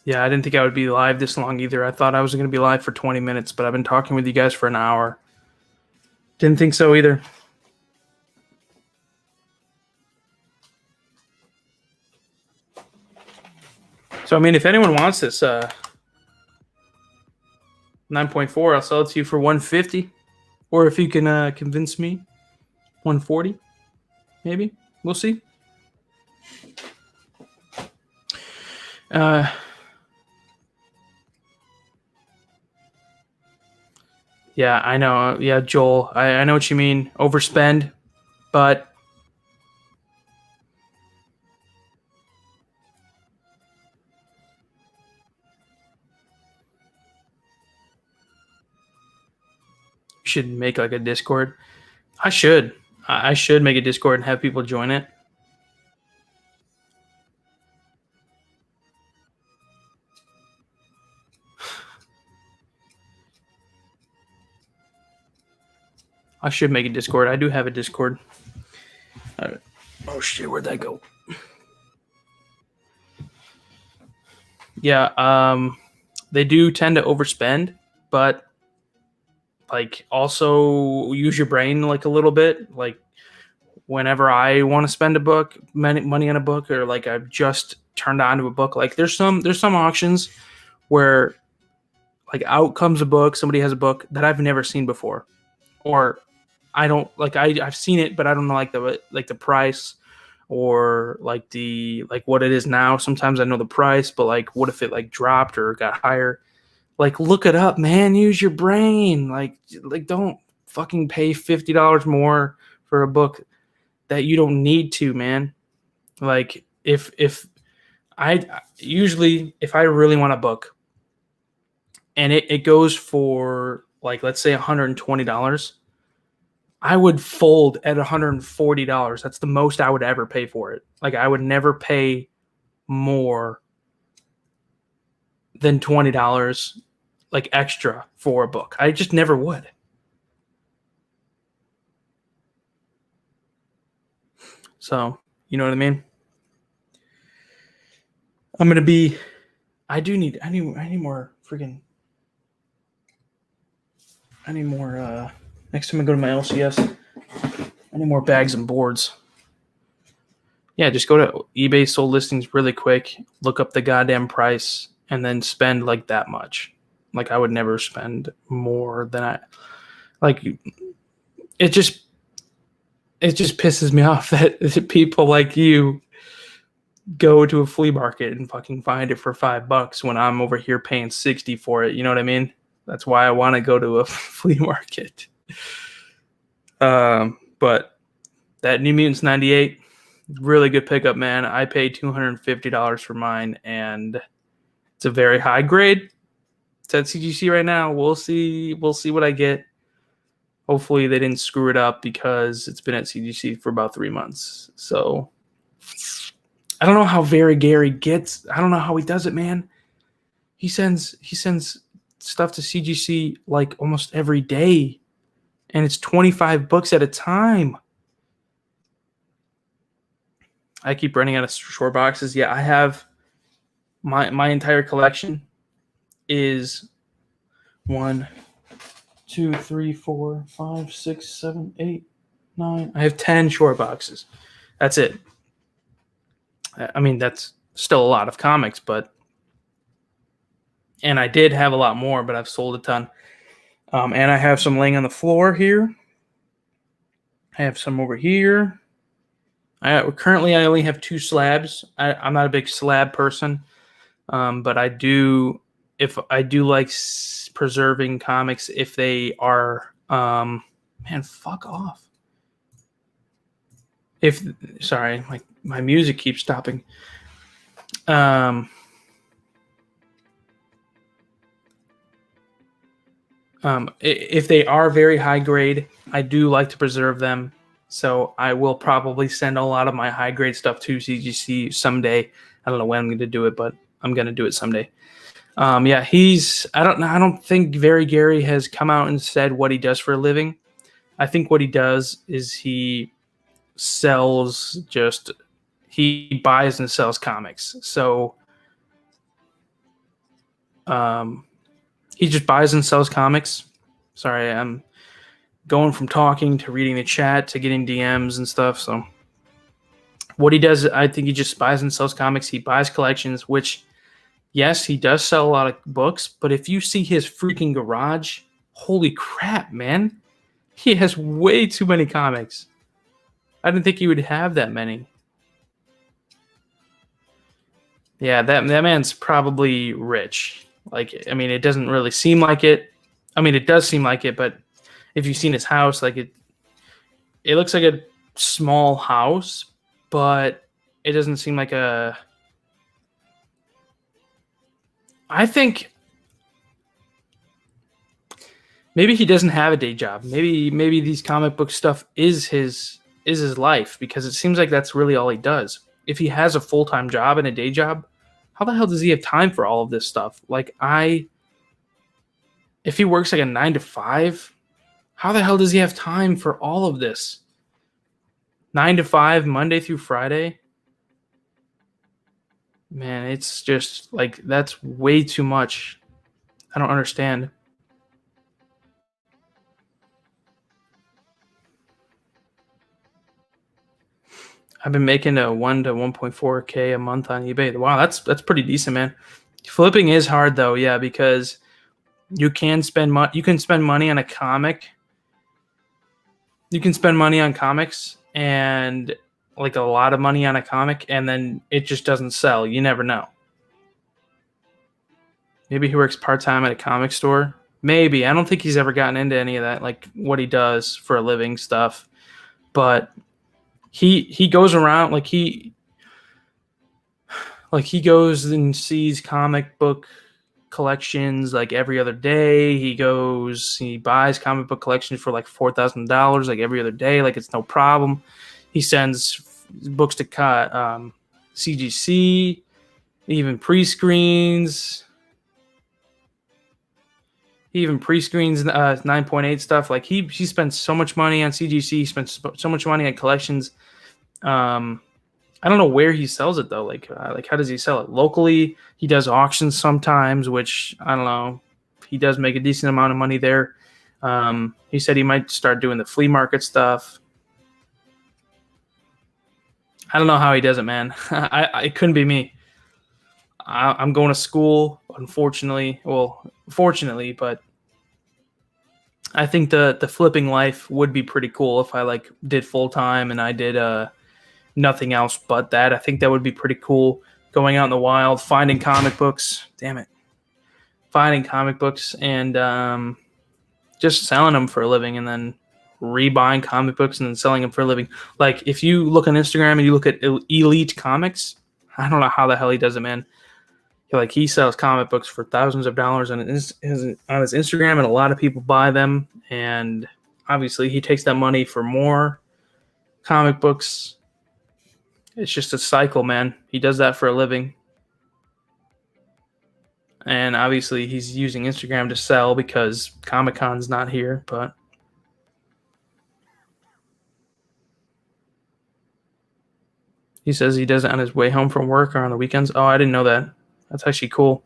Yeah, I didn't think I would be live this long either. I thought I was going to be live for 20 minutes, but I've been talking with you guys for an hour. Didn't think so either. So, I mean, if anyone wants this 9.4, I'll sell it to you for 150. Or if you can convince me, 140, maybe. We'll see. Yeah, I know. Yeah, Joel, I know what you mean. Overspend, but you should make like a Discord. I should. I should make a Discord and have people join it. I should make a Discord. I do have a Discord. Oh shit, where'd that go? Yeah, they do tend to overspend, but like also use your brain like a little bit. Like whenever I want to spend a book, money on a book, or like I've just turned on to a book, like there's some auctions where like out comes a book, somebody has a book that I've never seen before, or I don't like I've seen it, but I don't know like the price or like the like what it is now. Sometimes I know the price, but like what if it like dropped or got higher? Like look it up, man. Use your brain. Like don't fucking pay $50 more for a book that you don't need to, man. Like if I usually if I really want a book and it goes for like let's say $120, I would fold at $140. That's the most I would ever pay for it. Like I would never pay more than $20 like extra for a book. I just never would. So, you know what I mean? I'm going to be I need more freaking I need more next time I go to my LCS, I need more bags and boards. Yeah, just go to eBay sold listings really quick, look up the goddamn price, and then spend like that much. Like I would never spend more than I like. It just pisses me off that people like you go to a flea market and fucking find it for $5 when I'm over here paying 60 for it. You know what I mean? That's why I want to go to a flea market. But that New Mutants 98, really good pickup, man. I paid $250 for mine, and it's a very high grade. It's at CGC right now. We'll see what I get. Hopefully they didn't screw it up because it's been at CGC for about 3 months. So I don't know how Very Gary gets. I don't know how he does it, man. He sends stuff to CGC like almost every day, and it's 25 books at a time. I keep running out of short boxes. Yeah, I have my entire collection is 1, 2, 3, 4, 5, 6, 7, 8, 9. I have 10 short boxes. That's it. I mean, that's still a lot of comics, and I did have a lot more, but I've sold a ton. And I have some laying on the floor here. I have some over here. Currently, I only have 2 slabs. I'm not a big slab person, but I do like preserving comics if they are. Man, fuck off. Sorry, my music keeps stopping. If they are very high grade, I do like to preserve them. So I will probably send a lot of my high grade stuff to CGC someday. I don't know when I'm going to do it, but I'm going to do it someday. Yeah, I don't think Very Gary has come out and said what he does for a living. I think what he does is he buys and sells comics. So He just buys and sells comics. Sorry, I'm going from talking to reading the chat to getting DMs and stuff. So what he does, I think he just buys and sells comics. He buys collections, which, yes, he does sell a lot of books. But if you see his freaking garage, holy crap, man. He has way too many comics. I didn't think he would have that many. Yeah, that man's probably rich. Like, I mean, it doesn't really seem like it. I mean, it does seem like it, but if you've seen his house, like it looks like a small house, but it doesn't seem like a. I think maybe he doesn't have a day job. Maybe these comic book stuff is his life, because it seems like that's really all he does. If he has a full-time job and a day job, how the hell does he have time for all of this stuff? Like, if he works like a 9 to 5, how the hell does he have time for all of this? 9 to 5, Monday through Friday? Man, it's just like, that's way too much. I don't understand. I've been making a 1 to 1.4K a month on eBay. Wow, that's pretty decent, man. Flipping is hard though, yeah, because you can spend money on a comic. You can spend money on comics, and like a lot of money on a comic, and then it just doesn't sell. You never know. Maybe he works part-time at a comic store. Maybe. I don't think he's ever gotten into any of that, like what he does for a living stuff. But he goes around, like he goes and sees comic book collections like every other day. He buys comic book collections for like $4,000 like every other day, like it's no problem. He sends books to CGC, even pre-screens. He even pre-screens 9.8 stuff. Like he spends so much money on CGC. He spends so much money on collections. I don't know where he sells it though. Like how does he sell it? Locally, he does auctions sometimes, which I don't know. He does make a decent amount of money there. He said he might start doing the flea market stuff. I don't know how he does it, man. It couldn't be me. I'm going to school, unfortunately. Well, fortunately, but I think the flipping life would be pretty cool if I like did full time and I did nothing else but that. I think that would be pretty cool. Going out in the wild, finding comic books. Damn it. Finding comic books and just selling them for a living, and then rebuying comic books and then selling them for a living. Like if you look on Instagram and you look at Elite Comics, I don't know how the hell he does it, man. He sells comic books for thousands of dollars on his Instagram, and a lot of people buy them. And obviously, he takes that money for more comic books. It's just a cycle, man. He does that for a living. And obviously, he's using Instagram to sell because Comic-Con's not here. But he says he does it on his way home from work or on the weekends. Oh, I didn't know that. That's actually cool.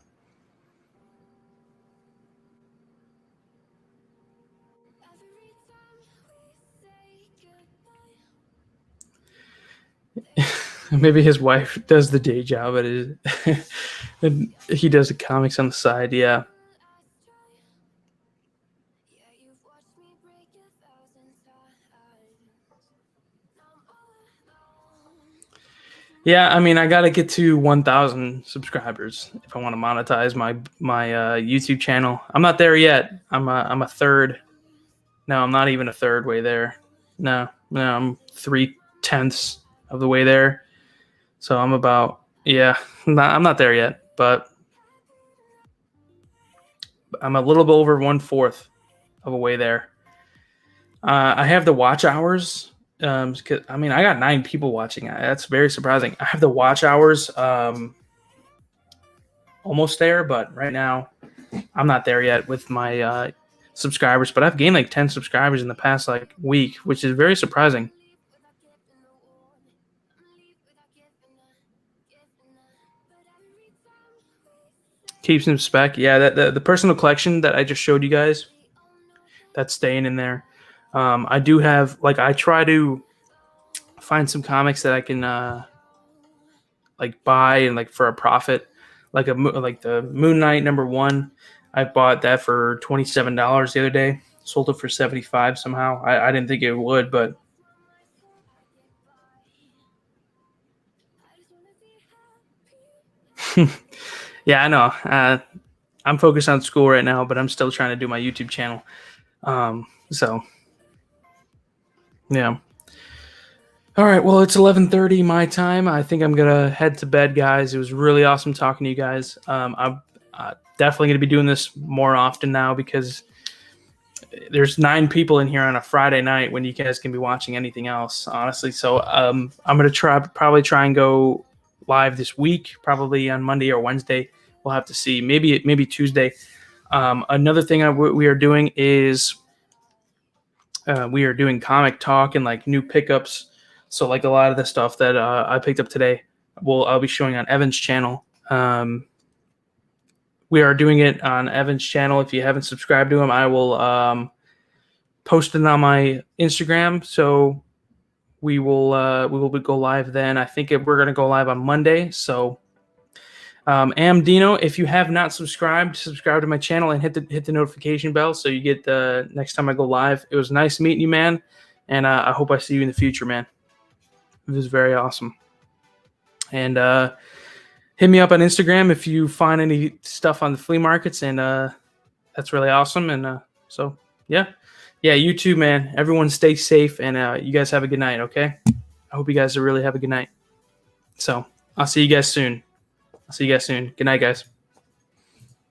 Maybe his wife does the day job, and he does the comics on the side. Yeah. Yeah, I mean, I got to get to 1,000 subscribers if I want to monetize my YouTube channel. I'm not there yet. I'm a third. No, I'm not even a third way there. No, I'm 3/10 of the way there. So I'm about, I'm not there yet, but I'm a little bit over 1/4 of a way there. I have the watch hours. I mean, I got 9 people watching. That's very surprising. I have the watch hours almost there, but right now I'm not there yet with my subscribers. But I've gained like 10 subscribers in the past like week, which is very surprising. Keeps in spec. Yeah, the personal collection that I just showed you guys, that's staying in there. I do have, like, I try to find some comics that I can like buy and like for a profit, like like the Moon Knight #1. I bought that for $27 the other day. Sold it for 75 somehow. I didn't think it would, but yeah, I know. I'm focused on school right now, but I'm still trying to do my YouTube channel. So yeah. All right. Well, it's 11:30 my time. I think I'm gonna head to bed, guys. It was really awesome talking to you guys. I'm definitely gonna be doing this more often now because there's 9 people in here on a Friday night when you guys can be watching anything else, honestly. So I'm gonna probably try and go live this week, probably on Monday or Wednesday. We'll have to see. Maybe Tuesday. Another thing we are doing is we are doing comic talk and like new pickups. So like a lot of the stuff that I picked up today, I'll be showing on Evan's channel. We are doing it on Evan's channel. If you haven't subscribed to him, I will post it on my Instagram. So we will go live then. I think we're going to go live on Monday. So Dino, if you have not subscribe to my channel and hit the notification bell so you get the next time I go live. It was nice meeting you, man, and I hope I see you in the future, man. It was very awesome. And hit me up on Instagram if you find any stuff on the flea markets, and that's really awesome. And so yeah, you too, man. Everyone stay safe, and you guys have a good night. Okay, I hope you guys really have a good night. So I'll see you guys soon. Good night, guys.